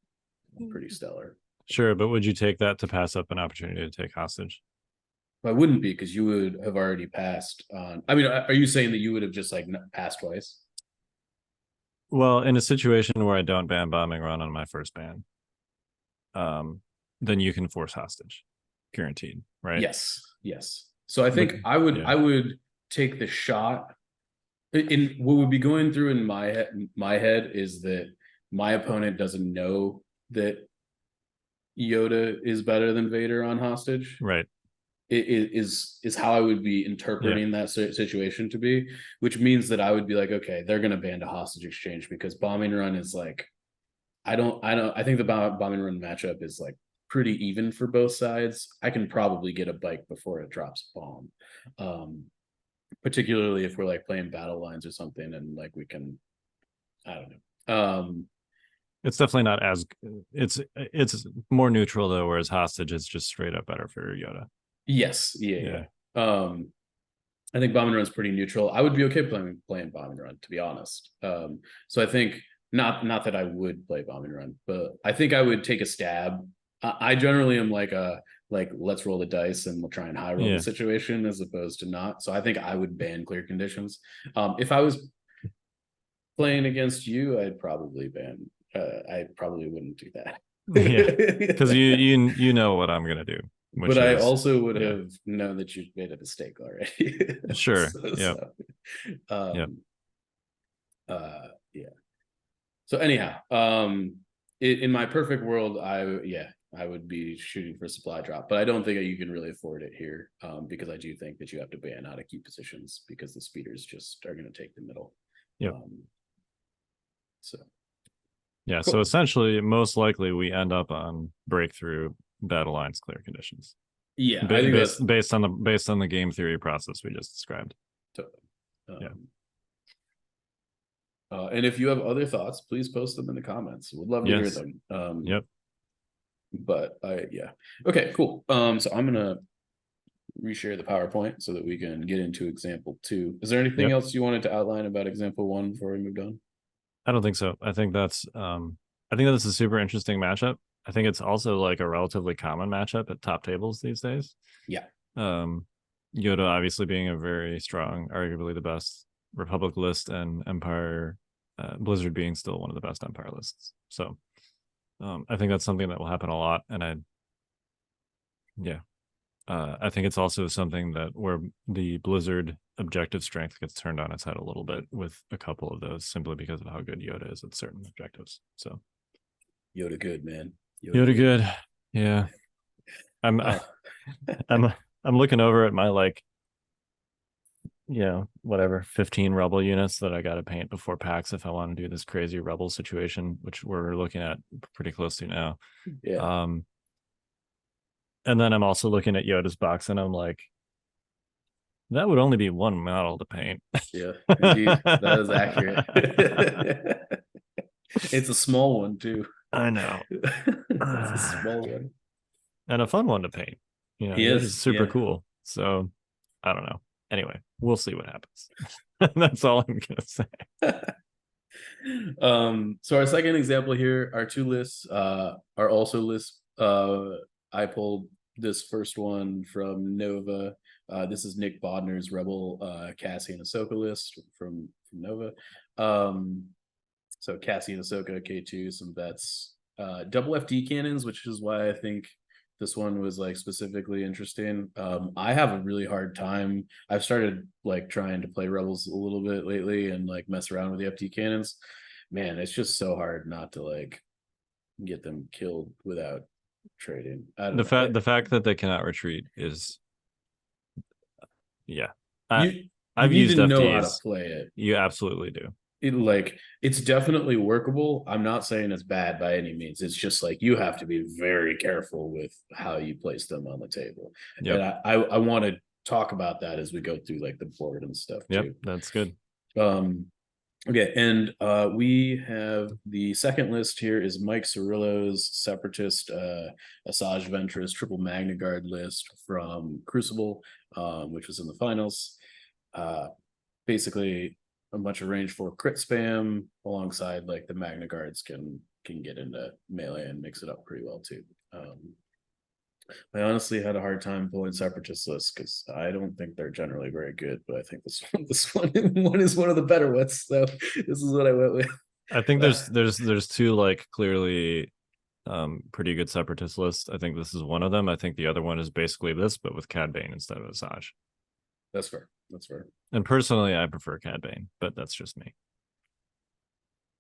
stellar. Sure, but would you take that to pass up an opportunity to take hostage? I wouldn't be, because you would have already passed on. I mean, are you saying that you would have just like passed twice? Well, in a situation where I don't ban Bombing Run on my first ban, then you can force hostage, guaranteed, right? Yes. So I think I would take the shot. In what would be going through in my head is that my opponent doesn't know that Yoda is better than Vader on hostage. Right. It is how I would be interpreting that situation to be, which means that I would be like, okay, they're going to ban a hostage exchange because Bombing Run is like, I think the Bombing Run matchup is like pretty even for both sides. I can probably get a bike before it drops a bomb. Particularly if we're like playing battle lines or something, and like we can, I don't know. It's definitely not as it's more neutral though, whereas hostage is just straight up better for Yoda. Yes, yeah. I think Bombing Run is pretty neutral. I would be okay playing Bombing Run, to be honest. So I think not that I would play Bombing Run, but I think I would take a stab. I generally am like let's roll the dice and we'll try and high roll the situation as opposed to not. So I think I would ban clear conditions. If I was playing against you, I'd probably ban. I probably wouldn't do that. Because you know what I'm gonna do. But I also would have known that you'd made a mistake already. Sure. So anyhow, in my perfect world, I would be shooting for supply drop, but I don't think that you can really afford it here, because I do think that you have to ban out of key positions because the speeders just are going to take the middle. Yeah. So. Yeah. Cool. So essentially, most likely we end up on breakthrough battle lines clear conditions. Yeah, I think based on the game theory process we just described. Totally. And if you have other thoughts, please post them in the comments. We'd love to hear them. But okay, cool. So I'm gonna reshare the PowerPoint so that we can get into example 2. Is there anything else you wanted to outline about example 1 before we moved on? I don't think so. I think that's a super interesting matchup. I think it's also like a relatively common matchup at top tables these days. Yeah. Yoda obviously being a very strong, arguably the best Republic list, and Empire, Blizzard being still one of the best Empire lists. So I think that's something that will happen a lot. And I think it's also something that where the Blizzard objective strength gets turned on its head a little bit with a couple of those, simply because of how good Yoda is at certain objectives. So Yoda good, man. Yoda good. Yeah. I'm looking over at my whatever 15 rebel units that I got to paint before PAX if I want to do this crazy rebel situation, which we're looking at pretty close to now. Yeah. And then I'm also looking at Yoda's box and I'm like, that would only be one model to paint. Yeah, indeed. That is accurate. It's a small one too. I know. It's a small one. And a fun one to paint. He is super cool. So I don't know. Anyway, we'll see what happens. That's all I'm gonna say. So our second example here, our 2 lists are also lists. I pulled this first one from Nova. This is Nick Bodner's Rebel Cassie and Ahsoka list from Nova. So Cassie and Ahsoka, K2, some vets, double FD cannons, which is why I think this one was like specifically interesting. I have a really hard time. I've started like trying to play Rebels a little bit lately and like mess around with the FD cannons. Man, it's just so hard not to like get them killed without trading. The fact that they cannot retreat is, yeah. I've used to FDs. Know how to play it. You absolutely do. It's definitely workable. I'm not saying it's bad by any means. It's just like you have to be very careful with how you place them on the table. Yep. And I want to talk about that as we go through like the board and stuff too. Yep, that's good. Okay, and we have the second list here is Mike Cirillo's Separatist Asajj Ventress Triple Magna Guard list from Crucible, which was in the finals. Basically a bunch of range 4 crit spam alongside like the Magna Guards can get into melee and mix it up pretty well too. I honestly had a hard time pulling Separatist lists because I don't think they're generally very good, but I think this one is one of the better ones. So this is what I went with. I think there's two like clearly pretty good Separatist lists. I think this is one of them. I think the other one is basically this, but with Cad Bane instead of Asajj. That's fair. That's fair. And personally, I prefer Cad Bane, but that's just me.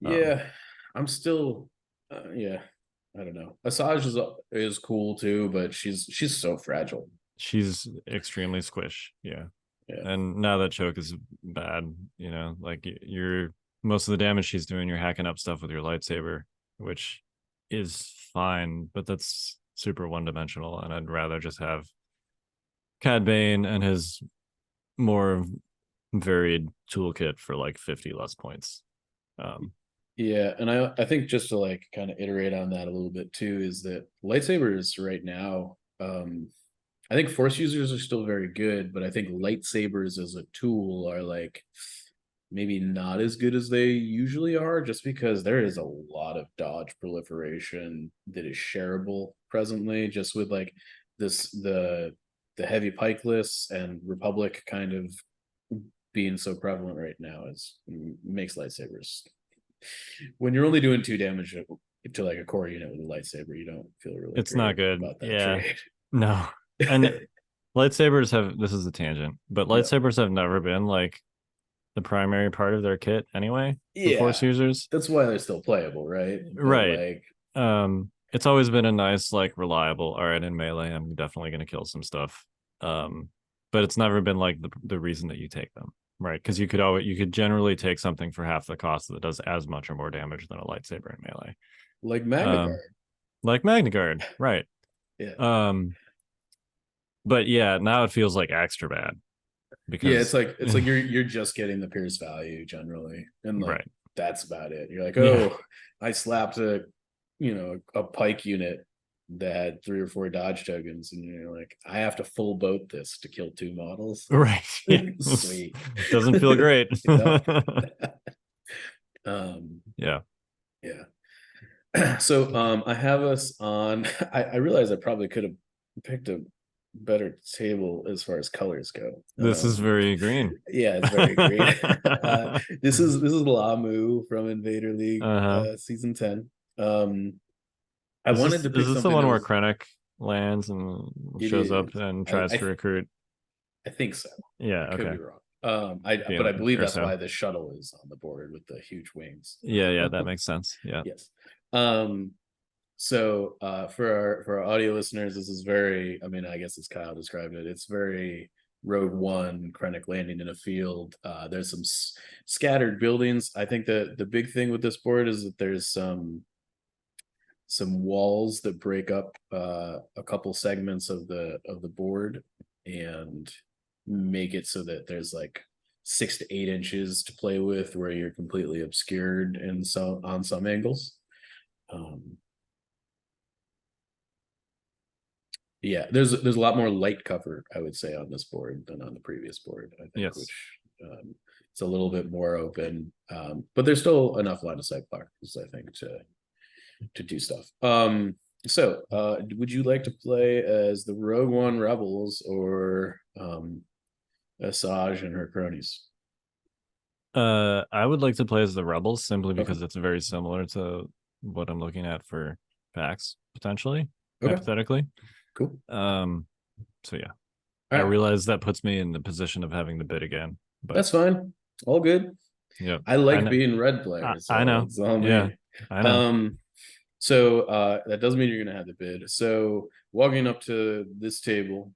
Yeah, I'm still, yeah. I don't know. Asajj is cool too, but she's so fragile. She's extremely squish. Yeah. And now that choke is bad, you know, like you're most of the damage she's doing, you're hacking up stuff with your lightsaber, which is fine, but that's super one-dimensional. And I'd rather just have Cad Bane and his more varied toolkit for like 50 less points. Yeah, and I think just to like kind of iterate on that a little bit too is that lightsabers right now, I think force users are still very good, but I think lightsabers as a tool are like maybe not as good as they usually are, just because there is a lot of dodge proliferation that is shareable presently, just with like the heavy pike lists and Republic kind of being so prevalent right now makes lightsabers. When you're only doing 2 damage to like a core unit with a lightsaber, you don't feel really. It's not good. About that trade. No, and lightsabers have. This is a tangent, but lightsabers have never been like the primary part of their kit anyway. Yeah, force users. That's why they're still playable, right? But right. Like, it's always been a nice, like, reliable. All right, in melee, I'm definitely going to kill some stuff. But it's never been like the reason that you take them. Right, because you could generally take something for half the cost that does as much or more damage than a lightsaber in melee. Like Magna Guard. Like Magna Guard, right. Yeah. But yeah, now it feels like extra bad. Because it's like you're just getting the Pierce value generally. And like that's about it. You're like, I slapped a pike unit that had 3 or 4 dodge tokens, and you're like, I have to full boat this to kill 2 models. Right. Sweet. Doesn't feel great. Yeah. So I have us on. I realize I probably could have picked a better table as far as colors go. This is very green. Yeah, it's very green. This is Lamu from Invader League season 10. I wanted to pick is this the one where Krennic lands and shows up and tries to recruit? I think so. Yeah, I could be wrong. But I believe that's why the shuttle is on the board with the huge wings. Yeah, that makes sense. Yeah. Yes. So for our audio listeners, this is very, I mean, I guess as Kyle described it, it's very Rogue One, Krennic landing in a field. There's some scattered buildings. I think the big thing with this board is that there's some walls that break up a couple segments of the board and make it so that there's like 6 to 8 inches to play with where you're completely obscured on some angles. Yeah, there's a lot more light cover, I would say, on this board than on the previous board, I think. Yes. Which it's a little bit more open, but there's still enough line of sight blockers, I think, to do stuff. So would you like to play as the Rogue One Rebels or Asajj and her cronies? I would like to play as the Rebels simply because it's very similar to what I'm looking at for packs potentially, Okay. hypothetically. Cool. So yeah, All I right. realize that puts me in the position of having to bid again, but That's fine. All good. yeah, I like know. being red player, so I know. it's all Yeah, me. I know. So that doesn't mean you're gonna have the bid. So walking up to this table,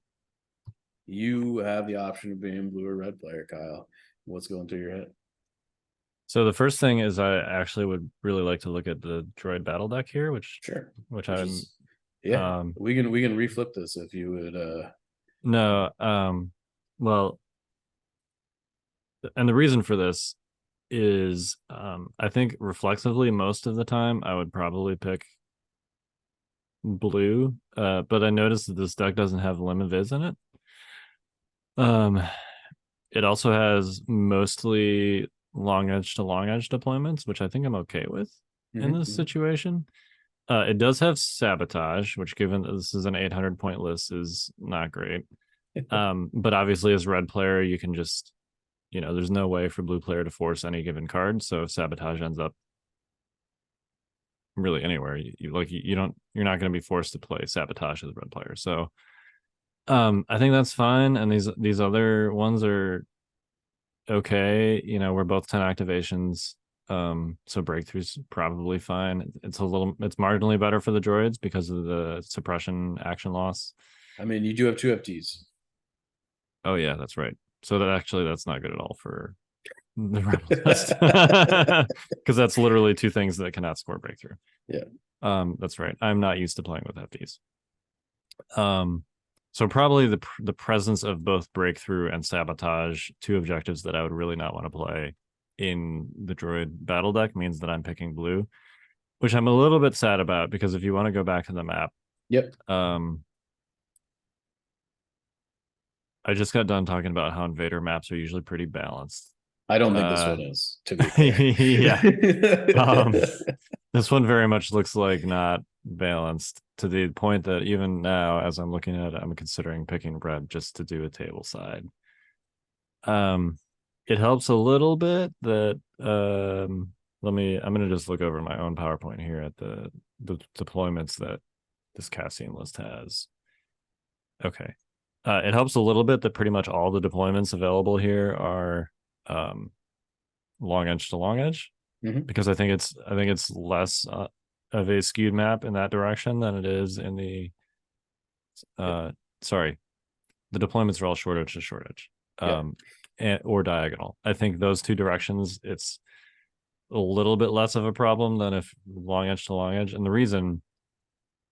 you have the option of being blue or red player, Kyle. What's going through your head? So the first thing is I actually would really like to look at the droid battle deck here, which I'm yeah, we can reflip this if you would no well, and the reason for this is I think reflexively most of the time I would probably pick blue, but I noticed that this deck doesn't have limit viz in it. It also has mostly long edge to long edge deployments, which I think I'm okay with in this situation. It does have sabotage, which given that this is an 800 point list is not great. But obviously as red player, you can just, there's no way for blue player to force any given card. So if sabotage ends up really anywhere, you're not going to be forced to play sabotage as a red player. So I think that's fine. And these other ones are okay. We're both 10 activations. So breakthrough's probably fine. It's marginally better for the droids because of the suppression action loss. I mean, you do have 2 FTs. Oh yeah, that's right. So that's not good at all for the rebel list. Because that's literally 2 things that cannot score breakthrough. Yeah. That's right. I'm not used to playing with FTs. So probably the presence of both breakthrough and sabotage, 2 objectives that I would really not want to play in the droid battle deck, means that I'm picking blue, which I'm a little bit sad about, because if you want to go back to the map, I just got done talking about how invader maps are usually pretty balanced. I don't think this one is, to be fair. Yeah. This one very much looks like not balanced, to the point that even now, as I'm looking at it, I'm considering picking red just to do a table side. It helps a little bit that I'm gonna just look over my own PowerPoint here at the deployments that this Cassian list has. Okay. It helps a little bit that pretty much all the deployments available here are long edge to long edge, because I think it's less of a skewed map in that direction than it is in the sorry, the deployments are all short edge to short edge, or diagonal. I think those 2 directions, it's a little bit less of a problem than if long edge to long edge. And the reason,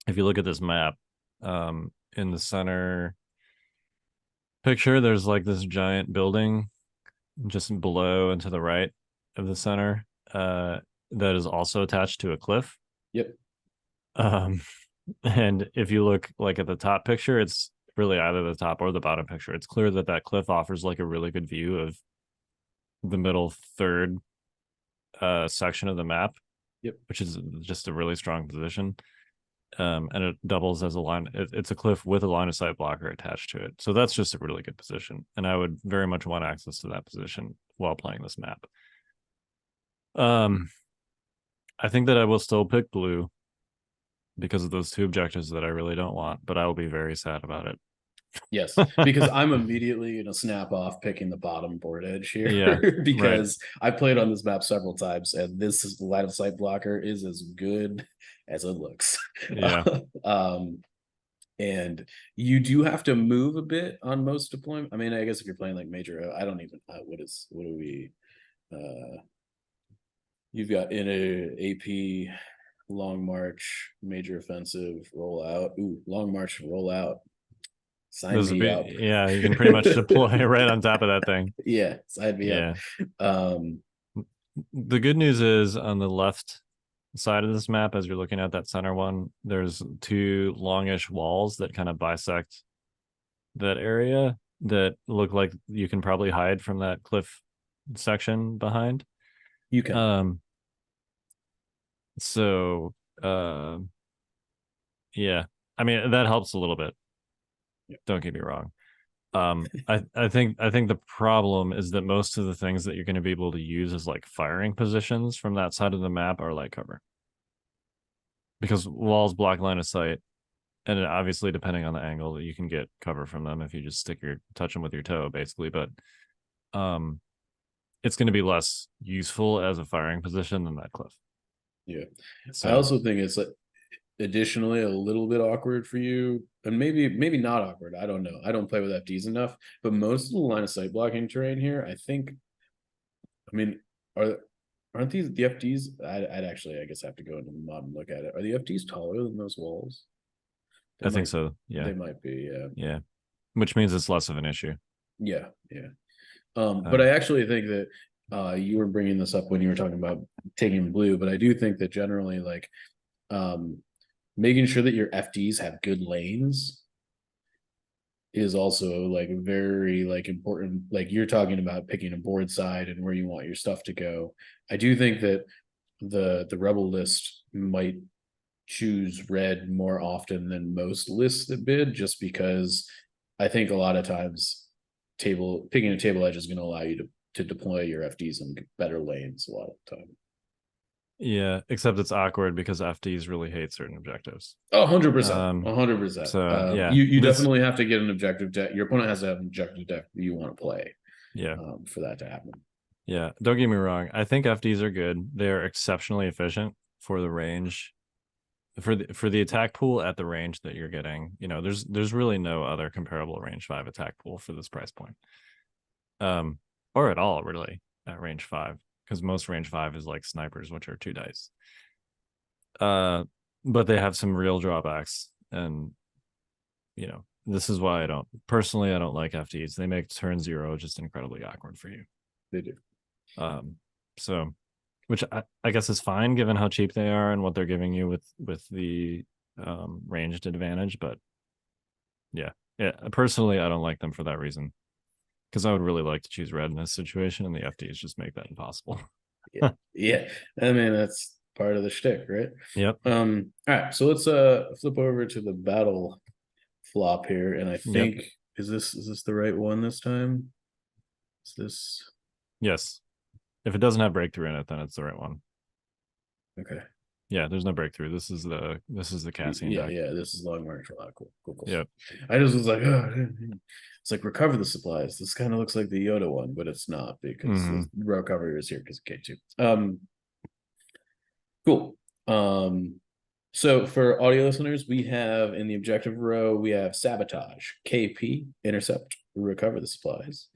if you look at this map, in the center picture, there's like this giant building just below and to the right of the center that is also attached to a cliff. Yep. And if you look like at the top picture, it's really either the top or the bottom picture. It's clear that cliff offers like a really good view of the middle third section of the map. Yep. Which is just a really strong position. And it doubles as a line. It's a cliff with a line of sight blocker attached to it. So that's just a really good position. And I would very much want access to that position while playing this map. I think that I will still pick blue because of those 2 objectives that I really don't want, but I will be very sad about it. Yes, because I'm immediately going to snap off picking the bottom board edge here. Yeah, because I played on this map several times, and this line of sight blocker is as good as it looks. Yeah. And you do have to move a bit on most deployment. I mean, I guess if you're playing like major, I don't even what do we you've got in a AP long march, major offensive, roll out. Ooh, long march, roll out. Sign me up. Yeah, you can pretty much deploy right on top of that thing. Yeah, sign me up. The good news is on the left side of this map, as you're looking at that center one, there's 2 longish walls that kind of bisect that area that look like you can probably hide from that cliff section behind. You can. So yeah, I mean, that helps a little bit. Don't get me wrong. I think the problem is that most of the things that you're going to be able to use as like firing positions from that side of the map are light cover. because walls block line of sight, and obviously depending on the angle, you can get cover from them if you just touch them with your toe, basically. But it's going to be less useful as a firing position than that cliff. Yeah, so I also think it's like additionally a little bit awkward for you, and maybe not awkward. I don't know. I don't play with FDs enough, but most of the line of sight blocking terrain here, I think. I mean, aren't these the FDs? I'd actually, I guess, have to go into the mod and look at it. Are the FDs taller than those walls? I think so. Yeah, they might be. Yeah, yeah, which means it's less of an issue. Yeah. But I actually think that you were bringing this up when you were talking about taking blue, but I do think that generally, like, making sure that your FDs have good lanes is also like very like important. Like you're talking about picking a board side and where you want your stuff to go. I do think that the rebel list might choose red more often than most lists that bid, just because I think a lot of times picking a table edge is going to allow you to deploy your FDs in better lanes a lot of the time. Yeah, except it's awkward because FDs really hate certain objectives. 100%. 100%. So yeah, you definitely have to get an objective deck. Your opponent has to have an objective deck that you want to play. Yeah. For that to happen. Yeah, don't get me wrong. I think FDs are good. They're exceptionally efficient for the range. For the attack pool at the range that you're getting, there's really no other comparable range 5 attack pool for this price point. Or at all really at range 5, because most range 5 is like snipers, which are 2 dice. But they have some real drawbacks, and this is why I don't like FDs. They make turn 0 just incredibly awkward for you. They do. So, which I guess is fine given how cheap they are and what they're giving you with the ranged advantage. But yeah, personally, I don't like them for that reason, because I would really like to choose red in this situation, and the FDs just make that impossible. Yeah. I mean, that's part of the shtick, right? Yep. All right, so let's flip over to the battle flop here, and I think is this the right one this time? Is this? Yes. If it doesn't have breakthrough in it, then it's the right one. Okay. Yeah, there's no breakthrough. This is the Cassian deck. Yeah, this is Long March. Cool. Yeah. I just was like, it's like recover the supplies. This kind of looks like the Yoda one, but it's not, because the recovery is here because of K2. Cool. So for audio listeners, we have in the objective row, we have sabotage, KP, intercept, recover the supplies.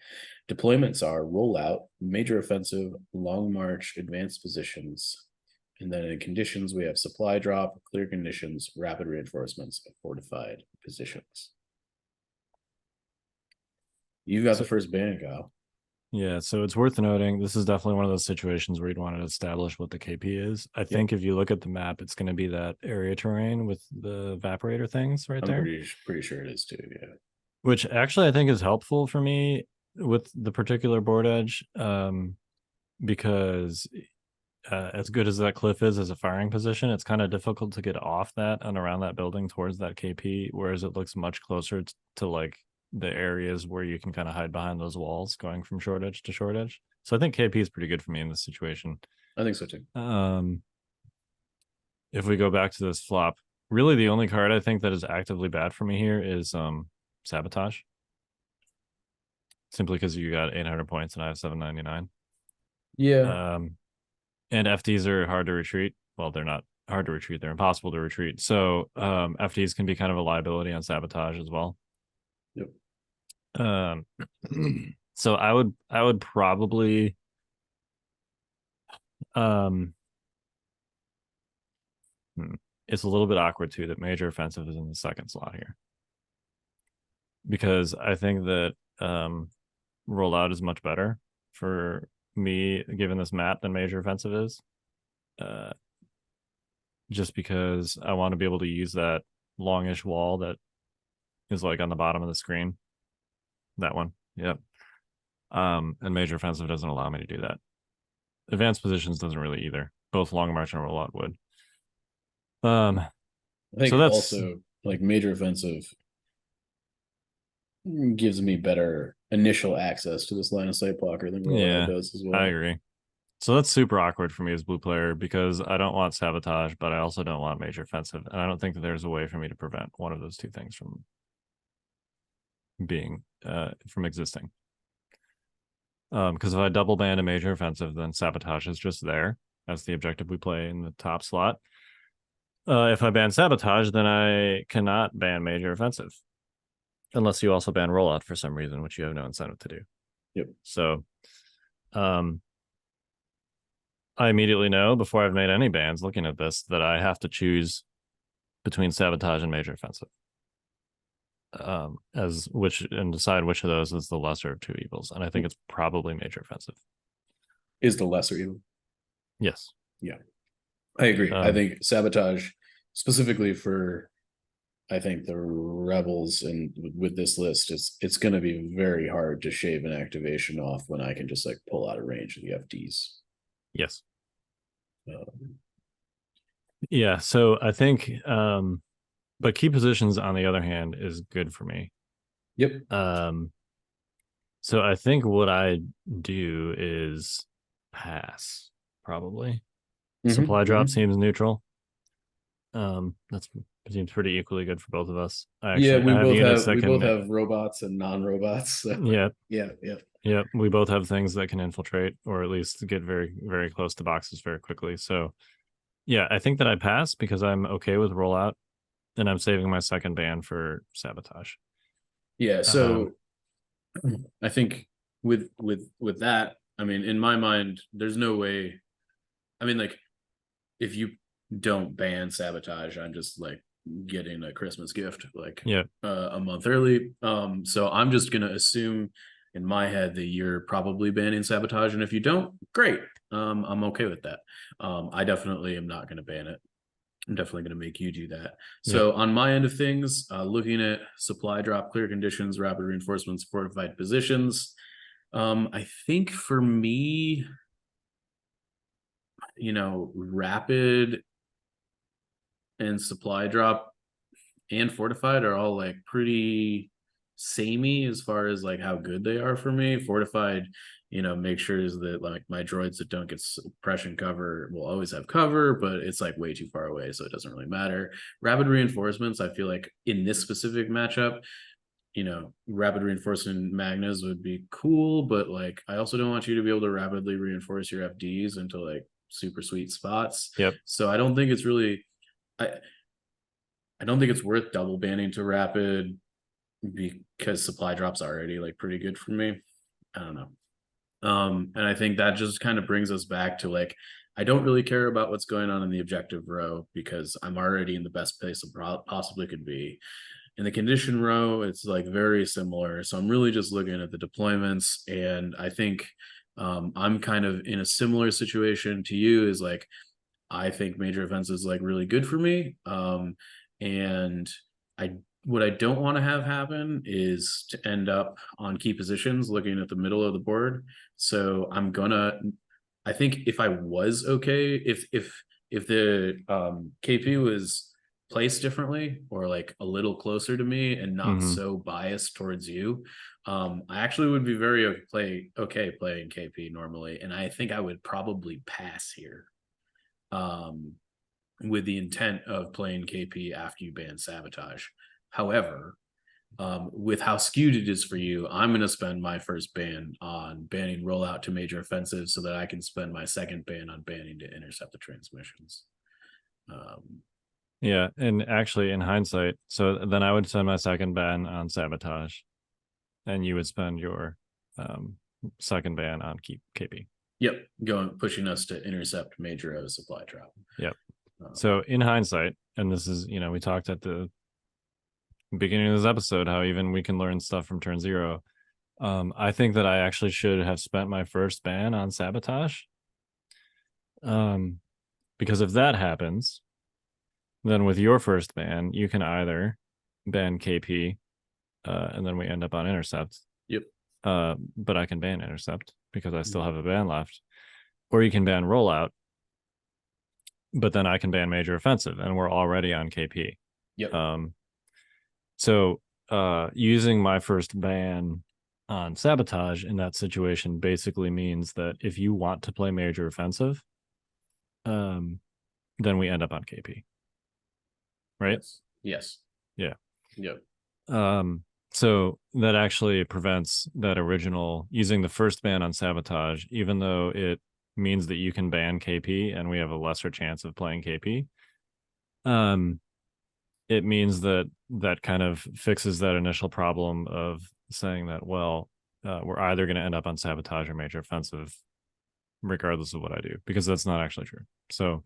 Deployments are rollout, major offensive, long march, advanced positions. And then in conditions, we have supply drop, clear conditions, rapid reinforcements, and fortified positions. You've got the first ban, Kyle. Yeah, so it's worth noting, this is definitely one of those situations where you'd want to establish what the KP is. I think if you look at the map, it's going to be that area terrain with the evaporator things right there. I'm pretty sure it is too, yeah. Which actually I think is helpful for me with the particular board edge, because as good as that cliff is as a firing position, it's kind of difficult to get off that and around that building towards that KP, whereas it looks much closer to like the areas where you can kind of hide behind those walls going from short edge to short edge. So I think KP is pretty good for me in this situation. I think so too. If we go back to this flop, really the only card I think that is actively bad for me here is sabotage. Simply because you got 800 points and I have 799. Yeah. And FDs are hard to retreat. Well, they're not hard to retreat. They're impossible to retreat. So FDs can be kind of a liability on sabotage as well. Yep. So I would probably it's a little bit awkward too that major offensive is in the second slot here, because I think that rollout is much better for me given this map than major offensive is, just because I want to be able to use that longish wall that is like on the bottom of the screen, that one. Yep. And major offensive doesn't allow me to do that. Advanced positions doesn't really either. Both long march and rollout would. I think so that's also like major offensive gives me better initial access to this line of sight blocker than rollout does as well. I agree. So that's super awkward for me as blue player because I don't want sabotage, but I also don't want major offensive. And I don't think that there's a way for me to prevent one of those two things from being from existing. Because if I double ban a major offensive, then sabotage is just there as the objective we play in the top slot. If I ban sabotage, then I cannot ban major offensive. Unless you also ban rollout for some reason, which you have no incentive to do. Yep. So I immediately know before I've made any bans looking at this that I have to choose between sabotage and major offensive. And decide which of those is the lesser of two evils. And I think it's probably major offensive. Is the lesser evil. Yes. Yeah. I agree. I think sabotage, specifically for I think the rebels and with this list, it's going to be very hard to shave an activation off when I can just like pull out of range of the FDs. Yes. Yeah. So I think, but key positions on the other hand is good for me. Yep. So I think what I do is pass probably. Supply drop seems neutral. That seems pretty equally good for both of us. We both have robots and non-robots. So. Yeah. We both have things that can infiltrate or at least get very, very close to boxes very quickly. So yeah, I think that I pass because I'm okay with rollout and I'm saving my second ban for sabotage. Yeah, so I think with that, I mean, in my mind, there's no way. I mean, like, if you don't ban sabotage, I'm just like getting a Christmas gift, like a month early. So I'm just gonna assume in my head that you're probably banning sabotage, and if you don't, great. I'm okay with that. I definitely am not gonna ban it. I'm definitely going to make you do that. So on my end of things, looking at supply drop, clear conditions, rapid reinforcements, fortified positions, I think for me, rapid and supply drop and fortified are all like pretty samey as far as like how good they are for me. Fortified, make sure that like my droids that don't get suppression cover will always have cover, but it's like way too far away, so it doesn't really matter. Rapid reinforcements, I feel like in this specific matchup, rapid reinforcement magnas would be cool, but like I also don't want you to be able to rapidly reinforce your FDs into like super sweet spots. So I don't think it's really I don't think it's worth double banning to rapid because supply drop's already like pretty good for me. I don't know. And I think that just kind of brings us back to like, I don't really care about what's going on in the objective row because I'm already in the best place I possibly could be. In the condition row, it's like very similar. So I'm really just looking at the deployments, and I think I'm kind of in a similar situation to you. Is like, I think major offense is like really good for me. And what I don't want to have happen is to end up on key positions looking at the middle of the board. So I think if I was okay, if the KP was placed differently or like a little closer to me and not so biased towards you, I actually would be very okay playing KP normally. And I think I would probably pass here. With the intent of playing KP after you ban sabotage. However, with how skewed it is for you, I'm going to spend my first ban on banning rollout to major offensive so that I can spend my second ban on banning to intercept the transmissions. Yeah, and actually in hindsight, so then I would spend my second ban on sabotage and you would spend your second ban on KP. Yep, pushing us to intercept major O supply drop. Yep. So in hindsight, and this is, we talked at the beginning of this episode how even we can learn stuff from turn 0. I think that I actually should have spent my first ban on sabotage. Because if that happens, then with your first ban, you can either ban KP, and then we end up on intercept. Yep. But I can ban intercept because I still have a ban left. Or you can ban rollout, but then I can ban major offensive, and we're already on KP. Yep. So using my first ban on Sabotage in that situation basically means that if you want to play Major Offensive, then we end up on KP. Right? Yes. Yeah. Yep. So that actually prevents that original using the first ban on Sabotage, even though it means that you can ban KP and we have a lesser chance of playing KP. It means that kind of fixes that initial problem of saying that, well, we're either going to end up on Sabotage or Major Offensive, regardless of what I do, because that's not actually true. So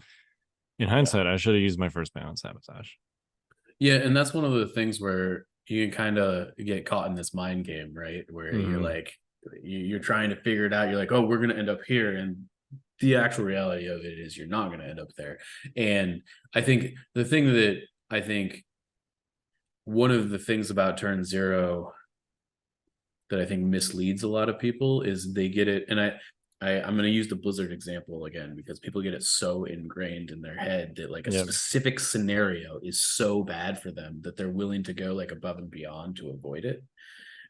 in hindsight, I should have used my first ban on Sabotage. Yeah, and that's one of the things where you can kind of get caught in this mind game, right? Where you're like, you're trying to figure it out. You're like, oh, we're going to end up here. And the actual reality of it is you're not going to end up there. And I think the thing that one of the things about turn 0 that I think misleads a lot of people is they get it. And I'm going to use the Blizzard example again, because people get it so ingrained in their head that like a specific scenario is so bad for them that they're willing to go like above and beyond to avoid it.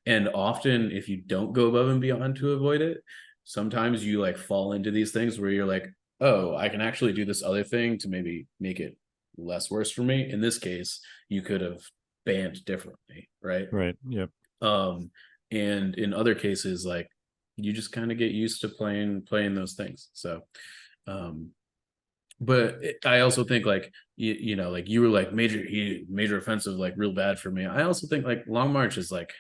And often if you don't go above and beyond to avoid it, sometimes you like fall into these things where you're like, oh, I can actually do this other thing to maybe make it less worse for me. In this case, you could have banned differently, right? Right. Yep. And in other cases, like you just kind of get used to playing those things. So but I also think like you know, like you were like major offensive, like real bad for me. I also think like Long March is like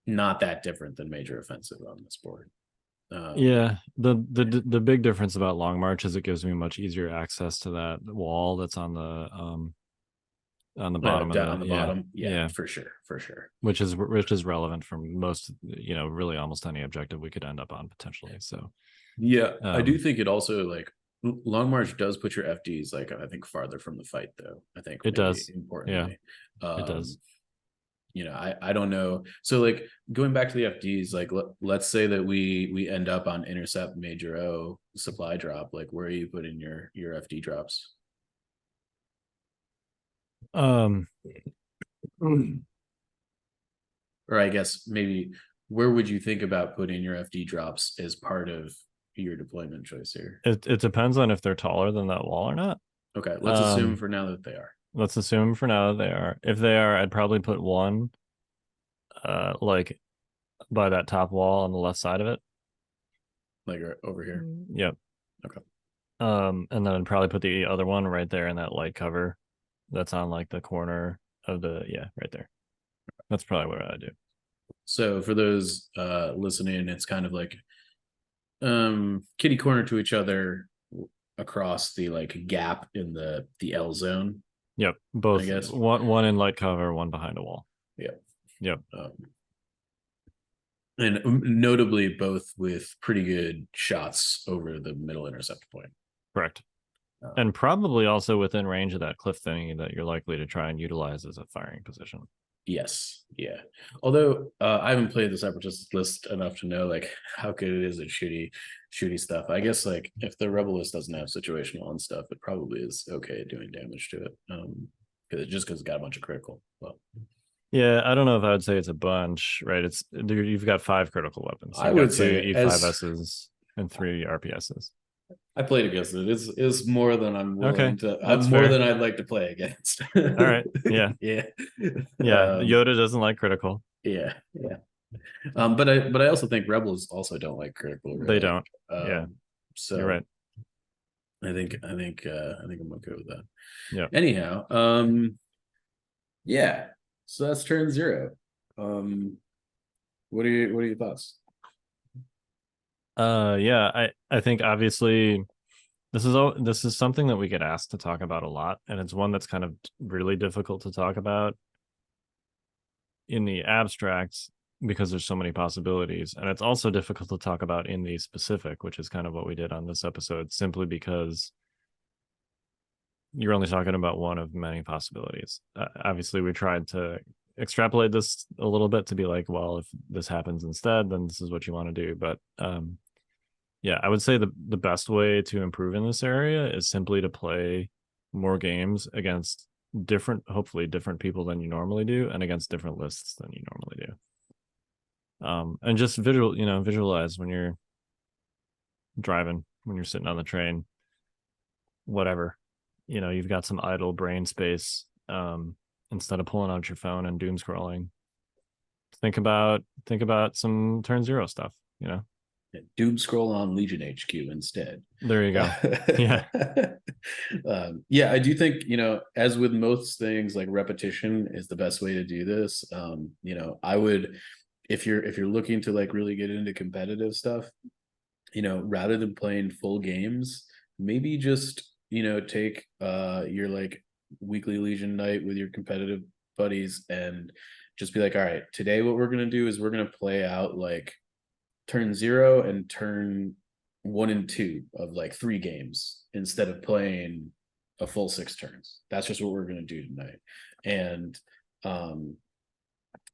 not that different than major offensive on this board. Yeah, the big difference about Long March is it gives me much easier access to that wall that's on the bottom bottom. Yeah, for sure. Which is relevant for most, really almost any objective we could end up on potentially. So yeah, I do think it also like Long March does put your FDs like I think farther from the fight though. I think it does. Importantly, it does. I don't know. So like going back to the FDs, like let's say that we end up on intercept major O supply drop. Like where are you putting your FD drops? Or I guess maybe where would you think about putting your FD drops as part of your deployment choice here? It depends on if they're taller than that wall or not. Okay, let's assume for now that they are. Let's assume for now that they are. If they are, I'd probably put one like by that top wall on the left side of it. Like over here. Yep. Okay. And then I'd probably put the other one right there in that light cover that's on like the corner of right there. That's probably what I'd do. So for those listening, it's kind of like kitty corner to each other across the like gap in the L zone. Yep, both. I guess one in light cover, one behind a wall. Yep. And notably both with pretty good shots over the middle intercept point. Correct. And probably also within range of that cliff thingy that you're likely to try and utilize as a firing position. Yes. Yeah. Although I haven't played the Separatist list enough to know like how good it is at shooty stuff. I guess like if the Rebel list doesn't have situational and stuff, it probably is okay at doing damage to it. Because it's got a bunch of critical. Well, yeah, I don't know if I would say it's a bunch, right? You've got 5 critical weapons. I would say E5Ss and 3 RPSs. I played against it. It's more than I'm willing to. That's more fair. than I'd like to play against. All right. Yeah. Yeah. Yoda doesn't like critical. Yeah. But I also think rebels also don't like critical. Really. They don't. So you're right. I think I'm okay with that. Yeah. Anyhow, yeah. So that's turn 0. What are your thoughts? I think obviously this is something that we get asked to talk about a lot, and it's one that's kind of really difficult to talk about in the abstract because there's so many possibilities, and it's also difficult to talk about in the specific, which is kind of what we did on this episode, simply because you're only talking about one of many possibilities. Obviously we tried to extrapolate this a little bit to be like, well, if this happens instead, then this is what you want to do. But I would say the best way to improve in this area is simply to play more games against hopefully different people than you normally do, and against different lists than you normally And just visualize when you're driving, when you're sitting on the train, whatever, you've got some idle brain space. Instead of pulling out your phone and doom scrolling, think about some turn zero stuff. Doom scroll on Legion HQ instead. There you go. Yeah. Yeah, I do think, as with most things, like repetition is the best way to do this. I would, if you're looking to like really get into competitive stuff, rather than playing full games, maybe just, take your like weekly Legion night with your competitive buddies and just be like, all right, today what we're going to do is we're going to play out like turn 0 and turn 1 and 2 of like 3 games instead of playing a full 6 turns. That's just what we're going to do tonight. And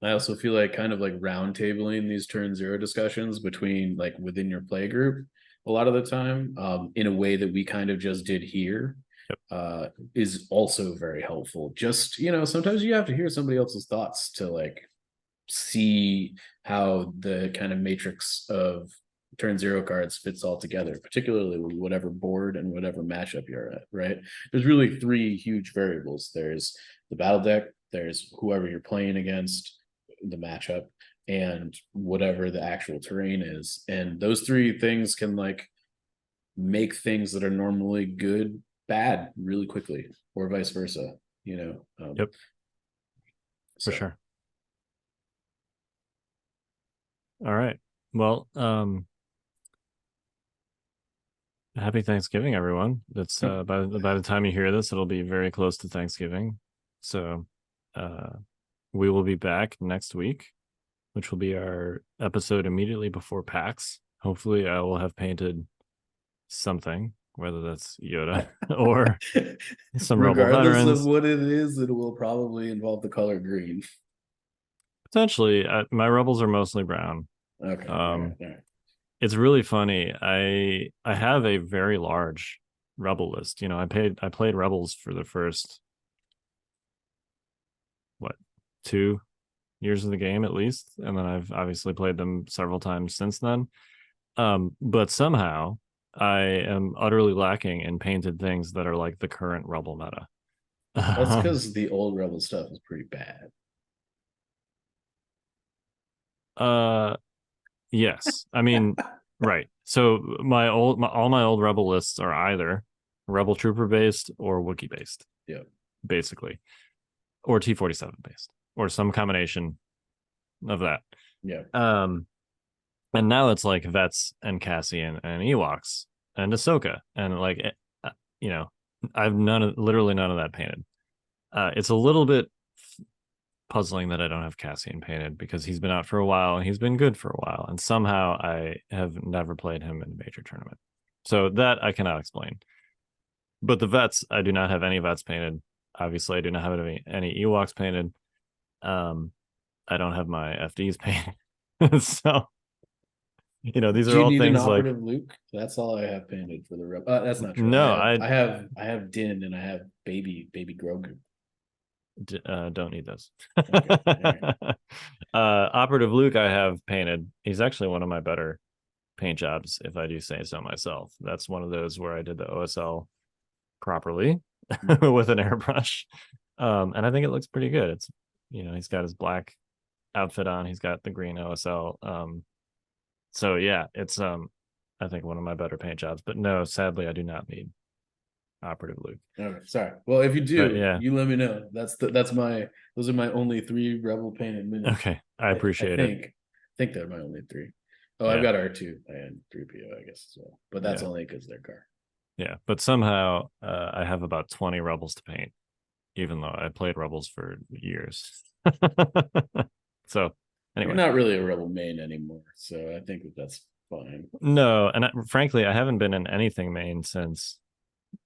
I also feel like kind of like round tabling these turn 0 discussions between like within your play group a lot of the time, in a way that we kind of just did here, is also very helpful. Just, sometimes you have to hear somebody else's thoughts to like see how the kind of matrix of turn 0 cards fits all together, particularly with whatever board and whatever matchup you're at, right? There's really 3 huge variables. There's the battle deck, there's whoever you're playing against, the matchup, and whatever the actual terrain is. And those 3 things can like make things that are normally good bad really quickly, or vice versa, Yep. So. For sure. All right. Well, happy Thanksgiving, everyone. That's by the time you hear this, it'll be very close to Thanksgiving. So we will be back next week, which will be our episode immediately before PAX. Hopefully I will have painted something, whether that's Yoda or some Rebel veterans. Regardless of what it is, it will probably involve the color green. Potentially. My Rebels are mostly brown. Okay. All right. It's really funny. I have a very large Rebel list. I played Rebels for the first 2 years of the game at least, and then I've obviously played them several times since then. But somehow I am utterly lacking in painted things that are like the current Rebel meta. That's because the old Rebel stuff is pretty bad. Yes. I mean, right. So all my old Rebel lists are either Rebel Trooper based or Wookiee based. Yeah. Basically. Or T-47 based. Or some combination of that. Yeah. And now it's like Vets and Cassian and Ewoks and Ahsoka. And like, I've literally none of that painted. It's a little bit puzzling that I don't have Cassian painted because he's been out for a while and he's been good for a while. And somehow I have never played him in a major tournament. So that I cannot explain. But the Vets, I do not have any Vets painted. Obviously, I do not have any Ewoks painted. I don't have my FDs painted. So, these are all things like Luke. That's all I have painted for the Rebel. That's not true. No, I have Din and I have baby Grogu. Don't need those. Okay. Right. Operative Luke I have painted. He's actually one of my better paint jobs, if I do say so myself. That's one of those where I did the OSL properly with an airbrush, and I think it looks pretty good. It's he's got his black outfit on, he's got the green OSL, so yeah, it's I think one of my better paint jobs. But no, sadly I do not need Operative Luke. Okay, sorry. Well, if you do, yeah, you let me know. Those are my only 3 Rebel painted minutes. Okay, I appreciate it. I think they're my only 3. Oh, yeah. I've got R2 and 3PO, I guess, as well. But that's only because they're car. Yeah, but somehow I have about 20 Rebels to paint, even though I played Rebels for years. So anyway, you're not really a Rebel main anymore, so I think that's fine. No, and frankly, I haven't been in anything main since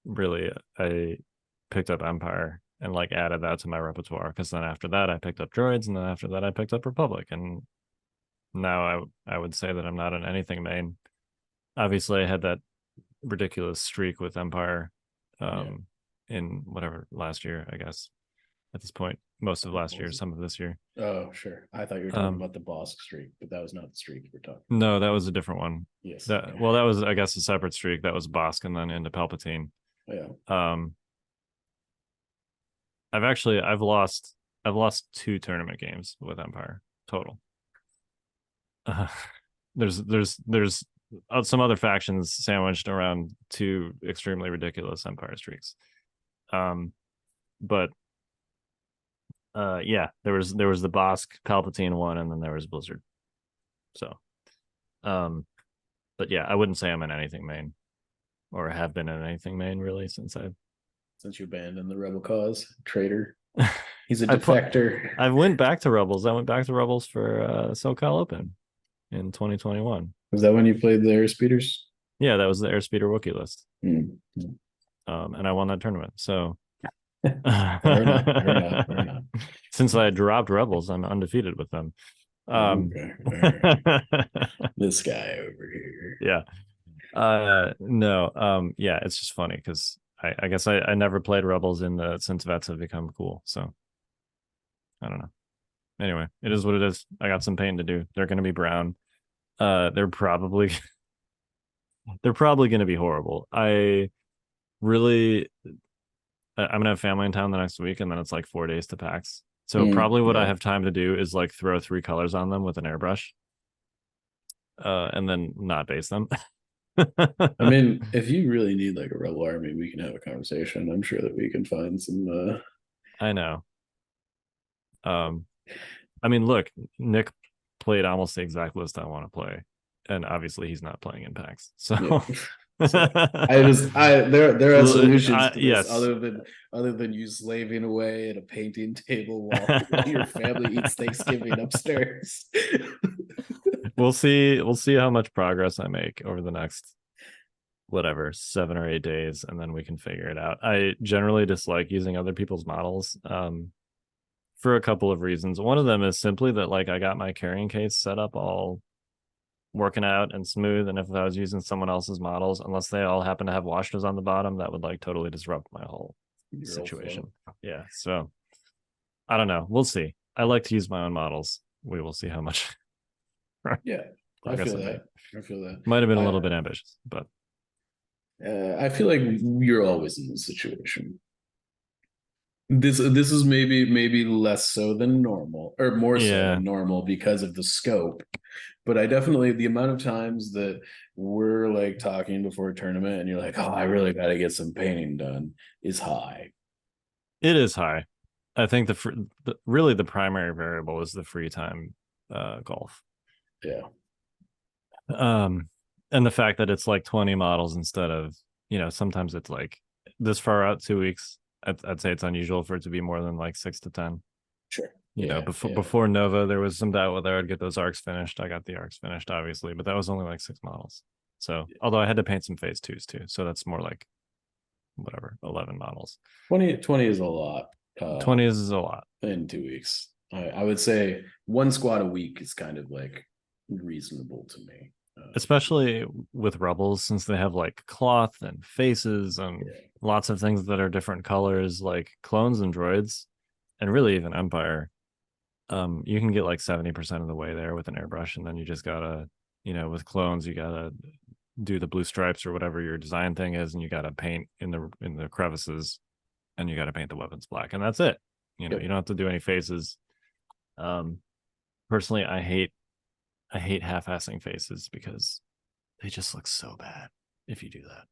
really I picked up Empire and like added that to my repertoire, because then after that I picked up droids, and then after that I picked up Republic, and now I would say that I'm not in anything main. Obviously I had that ridiculous streak with Empire in whatever last year, I guess, at this point. most of last year, some of this year. Oh, sure. I thought you were talking about the Bosk streak, but that was not the streak we're talking about. No, that was a different one. Yes. That was, I guess, a separate streak. That was Bosk and then into Palpatine. Yeah. I've lost 2 tournament games with Empire total. There's some other factions sandwiched around 2 extremely ridiculous Empire streaks. But yeah, there was the Bosk Palpatine one, and then there was Blizzard. So, but yeah, I wouldn't say I'm in anything main, or have been in anything main really since you abandoned the Rebel cause, traitor. He's a defector. I went back to Rebels. I went back to Rebels for SoCal Open in 2021. Was that when you played the Airspeeders? Yeah, that was the Airspeeder Wookiee list. Mm-hmm. And I won that tournament. So fair enough. Since I dropped Rebels, I'm undefeated with them. Okay. This guy over here. Yeah. No. Yeah, it's just funny because I guess I never played Rebels since vets have become cool. So I don't know. Anyway, it is what it is. I got some painting to do. They're going to be brown. They're probably going to be horrible. I'm gonna have family in town the next week, and then it's like 4 days to PAX. So probably what I have time to do is like throw 3 colors on them with an airbrush, and then not base them. I mean, if you really need like a rebel army, we can have a conversation. I'm sure that we can find some. I know. I mean, look, Nick played almost the exact list I want to play, and obviously he's not playing in PAX. So, yeah. So there are solutions to yes, this other than you slaving away at a painting table while your family eats Thanksgiving upstairs. We'll see how much progress I make over the next 7 or 8 days, and then we can figure it out. I generally dislike using other people's models for a couple of reasons. One of them is simply that like I got my carrying case set up all working out and smooth, and if I was using someone else's models, unless they all happen to have washers on the bottom, that would like totally disrupt my whole situation. Yeah, so I don't know. We'll see. I like to use my own models. We will see how much. Yeah, I feel that. Might have been a little bit ambitious, but I feel like you're always in this situation. This is maybe less so than normal, or more so than normal because of the scope. But I definitely, the amount of times that we're like talking before a tournament and you're like, oh, I really got to get some painting done, is high. It is high. I think really the primary variable is the free time golf. Yeah. And the fact that it's like 20 models instead of, sometimes it's like this far out 2 weeks. I'd say it's unusual for it to be more than like 6 to 10. Sure. Before Nova, there was some doubt whether I'd get those arcs finished. I got the arcs finished, obviously, but that was only like 6 models. So, although I had to paint some phase 2s too, so that's more like 11 models. 20 is a lot. 20 is a lot in 2 weeks. I would say 1 squad a week is kind of like reasonable to me, especially with Rebels, since they have like cloth and faces and lots of things that are different colors, like clones and droids, and really even Empire. You can get like 70% of the way there with an airbrush, and then you just gotta, with clones, you gotta do the blue stripes or whatever your design thing is, and you gotta paint in the crevices, and you gotta paint the weapons black, and that's it. You don't have to do any faces. Personally, I hate half-assing faces because they just look so bad if you do that.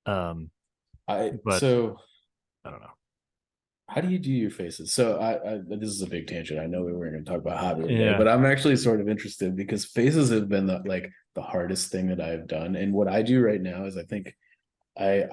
I don't know. How do you do your faces? So this is a big tangent. I know we weren't going to talk about hobby today, but I'm actually sort of interested because faces have been the hardest thing that I've done. And what I do right now is I think I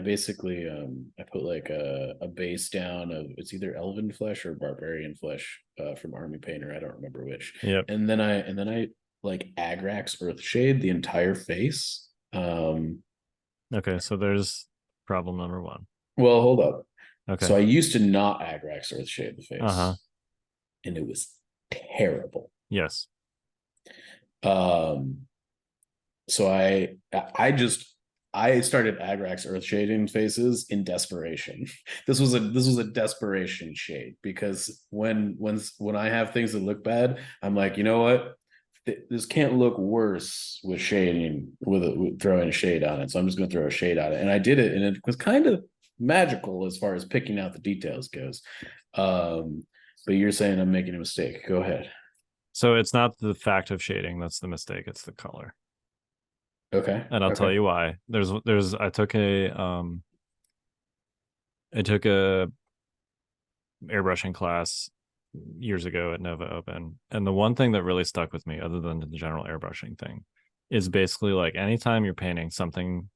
basically I put like a base down of, it's either elven flesh or barbarian flesh from Army Painter. I don't remember which. Yep. And then I like Agrax Earthshade the entire face. Okay, so there's problem number 1. Well, hold up. Okay. So I used to not Agrax Earthshade the face. And it was terrible. Yes. So I just I started Agrax Earth shading faces in desperation. This was a desperation shade, because when I have things that look bad, I'm like, you know what? This can't look worse with shading, with throwing a shade on it. So I'm just going to throw a shade on it, and I did it, and it was kind of magical as far as picking out the details goes. But you're saying I'm making a mistake. Go ahead. So it's not the fact of shading that's the mistake; it's the color. Okay. And I'll tell you why. I took a airbrushing class years ago at Nova Open, and the one thing that really stuck with me, other than the general airbrushing thing, is basically like anytime you're painting something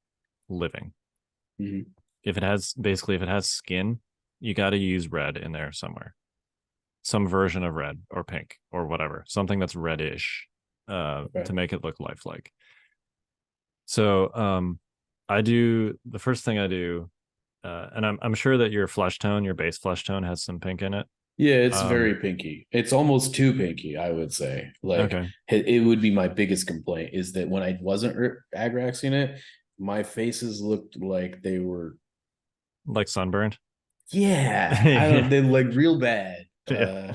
living, if it has skin, you got to use red in there somewhere, some version of red or pink or whatever, something that's reddish, to make it look lifelike. So the first thing I do, and I'm sure that your base flesh tone has some pink in it. Yeah, it's very pinky. It's almost too pinky, I would say. Like, okay. it would be my biggest complaint, is that when I wasn't agraxing it, my faces looked like they were like sunburned. Yeah, I don't. They like real bad. Yeah.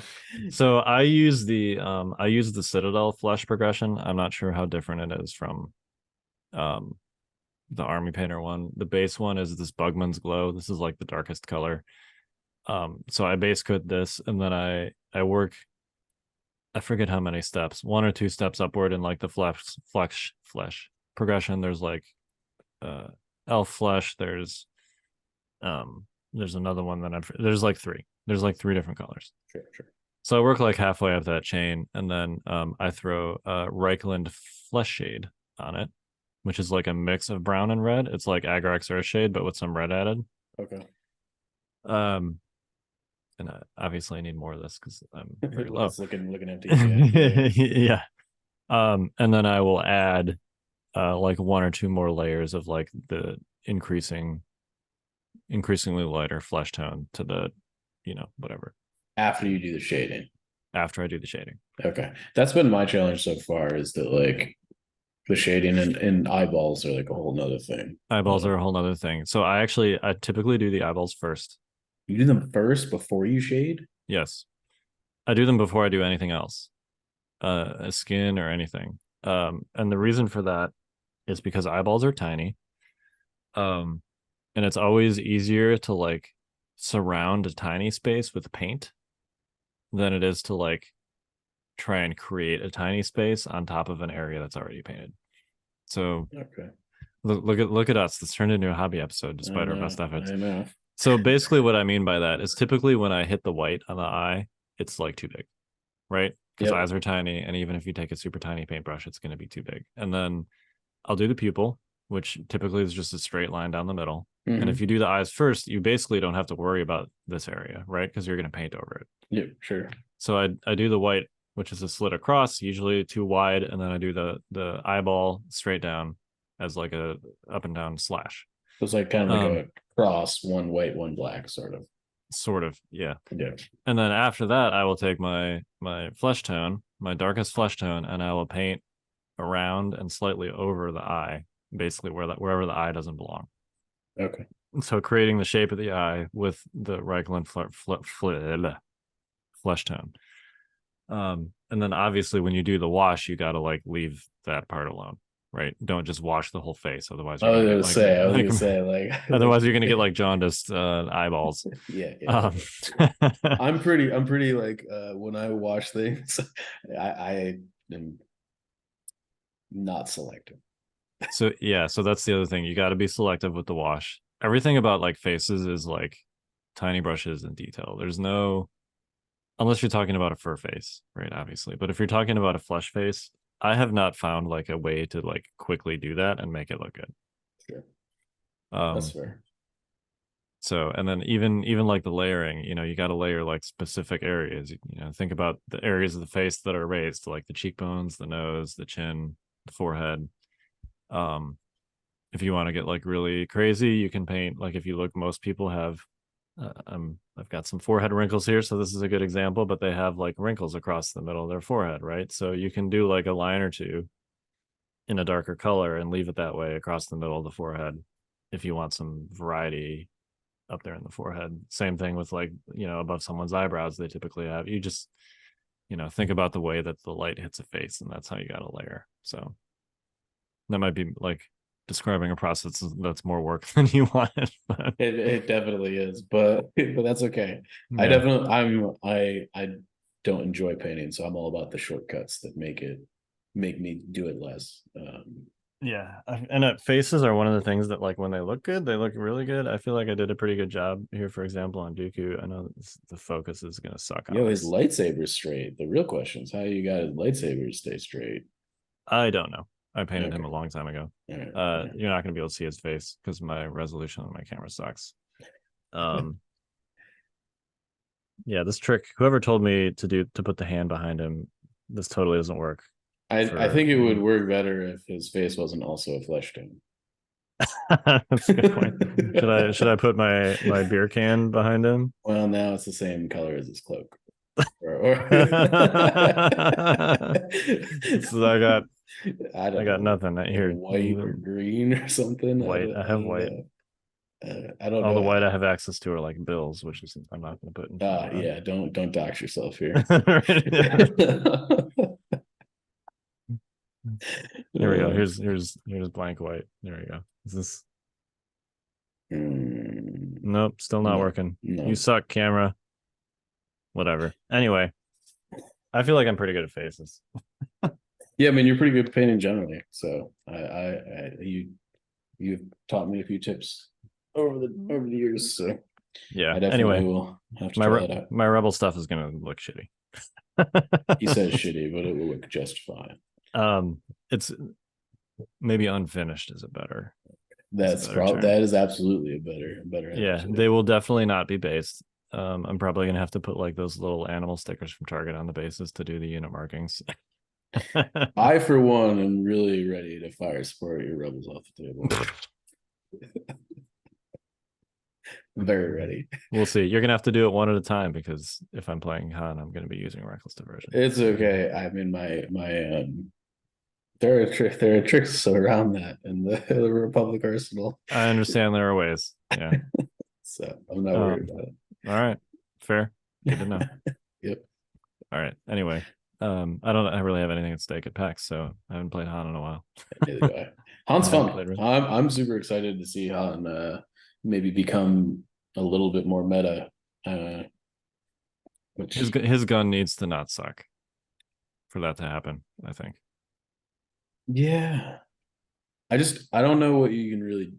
So I use the Citadel flesh progression. I'm not sure how different it is from the Army Painter one. The base one is this Bugman's Glow. This is like the darkest color. So I base coat this, and then I work, I forget how many steps, 1 or 2 steps upward in like the flesh progression. There's like elf flesh, there's another one that there's like 3 different colors. Sure. So I work like halfway up that chain, and then I throw Reichland Flesh Shade on it, which is like a mix of brown and red. It's like Agrax Earth Shade, but with some red added. Okay. And obviously I need more of this because I'm pretty low. It's looking empty. Yeah. And then I will add like 1 or 2 more layers of like the increasingly lighter flesh tone to the, whatever. After you do the shading. After I do the shading. Okay. That's been my challenge so far, is that like the shading and eyeballs are like a whole nother thing. Eyeballs are a whole nother thing. So I typically do the eyeballs first. You do them first before you shade? Yes. I do them before I do anything else. A skin or anything. And the reason for that is because eyeballs are tiny. And it's always easier to like surround a tiny space with paint than it is to like try and create a tiny space on top of an area that's already painted. So okay. Look at us. This turned into a hobby episode despite our best efforts. I know. So basically what I mean by that is typically when I hit the white on the eye, it's like too big, right? Because eyes are tiny, and even if you take a super tiny paintbrush, it's going to be too big. And then I'll do the pupil, which typically is just a straight line down the middle. And if you do the eyes first, you basically don't have to worry about this area, right? Because you're going to paint over it. Yeah, sure. So I do the white, which is a slit across, usually too wide, and then I do the eyeball straight down as like a up and down slash. So it's like kind of like a cross, one white, one black, sort of. Yeah. And then after that, I will take my flesh tone, my darkest flesh tone, and I will paint around and slightly over the eye, basically wherever the eye doesn't belong. Okay. So creating the shape of the eye with the Reichland flesh tone. And then obviously when you do the wash, you got to like leave that part alone. Right, don't just wash the whole face, otherwise. I was gonna say like otherwise you're gonna get like jaundiced eyeballs. Yeah. I'm pretty like when I wash things, I am not selective. So that's the other thing. You got to be selective with the wash. Everything about like faces is like tiny brushes and detail. There's no, unless you're talking about a fur face, right? Obviously, but if you're talking about a flesh face, I have not found like a way to like quickly do that and make it look good. Sure. That's fair. So, and then even like the layering, you got to layer like specific areas. Think about the areas of the face that are raised, like the cheekbones, the nose, the chin, the forehead. If you want to get like really crazy, you can paint like, if you look, most people have I've got some forehead wrinkles here, so this is a good example, but they have like wrinkles across the middle of their forehead, right? So you can do like a line or two in a darker color and leave it that way across the middle of the forehead if you want some variety up there in the forehead. Same thing with like, above someone's eyebrows, they typically have, you just, think about the way that the light hits a face, and that's how you got to layer. So that might be like describing a process that's more work than you wanted. It definitely is, but that's okay. Yeah. I don't enjoy painting, so I'm all about the shortcuts that make me do it less. Yeah, and faces are one of the things that, like, when they look good, they look really good. I feel like I did a pretty good job here, for example, on Dooku. I know the focus is gonna suck on His this. lightsaber's straight. The real question is how you got his lightsaber stay straight. I don't know. I painted him a long time ago. Right. You're not gonna be able to see his face because my resolution on my camera sucks. Yeah, this trick, whoever told me to put the hand behind him, this totally doesn't work. I think it would work better if his face wasn't also a flesh tone. That's a good point. Should I put my beer can behind him? Well, now it's the same color as his cloak. So I got nothing here. White or green or something. White. I have white. I don't know. All the white I have access to are like bills, which is I'm not going to put in. Yeah, don't dox yourself here. Here we go. Here's blank white. There we go. Is this? Nope, still not working. No. You suck, camera. Whatever. Anyway, I feel like I'm pretty good at faces. Yeah, I mean, you're pretty good at painting generally. So you've taught me a few tips over the years. So yeah. I definitely will have to try that out. My rebel stuff is gonna look shitty. He says shitty, but it will look just fine. It's maybe unfinished is a better. That is absolutely a better. Yeah, they will definitely not be based. I'm probably gonna have to put like those little animal stickers from Target on the bases to do the unit markings. I, for one, am really ready to fire support your rebels off the table. Very ready. We'll see. You're gonna have to do it one at a time because if I'm playing Han, I'm gonna be using Reckless Diversion. It's okay. I mean, there are tricks around that in the Republic arsenal. I understand there are ways. Yeah. So I'm not worried about it. All right. Fair. Good to know. Yep. All right. Anyway, I really have anything at stake at PAX, so I haven't played Han in a while. Han's fun. I'm super excited to see Han maybe become a little bit more meta. Which his gun needs to not suck for that to happen, I think. Yeah. I don't know what you can really.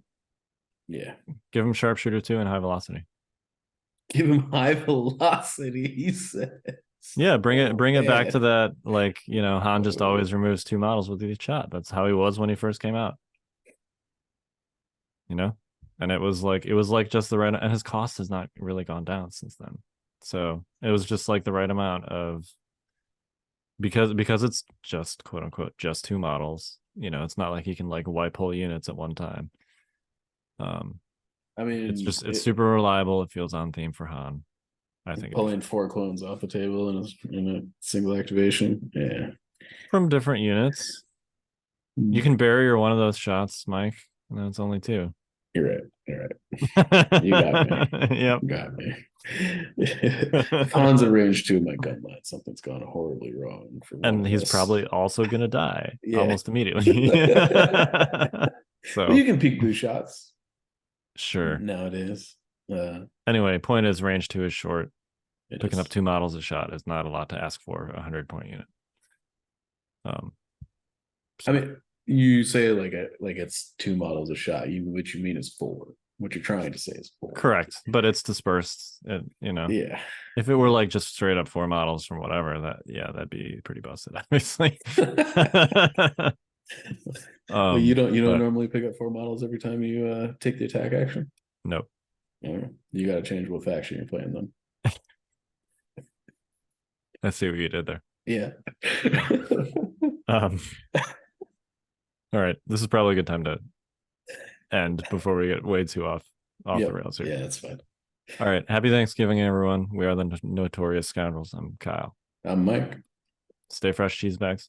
Yeah. Give him sharpshooter 2 and high velocity. Give him high velocity, he says. Yeah, bring it back to that, like, Han just always removes 2 models with each shot. That's how he was when he first came out. And it was like just the right, and his cost has not really gone down since then. So it was just like the right amount of, because it's just quote unquote just 2 models. It's not like he can like wipe whole units at one time. I mean, it's super reliable. It feels on theme for Han. I think pulling 4 clones off the table in a single activation. Yeah, from different units. You can barrier one of those shots, Mike, and then it's only 2. You're right. You got me. Yep. You got me. If Han's at range 2 of my gun line, something's gone horribly wrong. And he's probably also gonna die almost immediately. So you can peek blue shots. Sure. Nowadays. Anyway, point is range 2 is short. Picking up 2 models a shot is not a lot to ask for a 100-point unit. I mean, you say like it's 2 models a shot. What you mean is 4. What you're trying to say is 4. Correct, but it's dispersed. Yeah. If it were like just straight up 4 models from whatever, that'd be pretty busted, obviously. Well, you don't normally pick up 4 models every time you take the attack action. Nope. You got to change what faction you're playing then. I see what you did there. Yeah. All right, this is probably a good time to end before we get way too off the rails here. Yeah, that's fine. All right, happy Thanksgiving, everyone. We are the Notorious Scoundrels. I'm Kyle. I'm Mike. Stay fresh, cheese bags.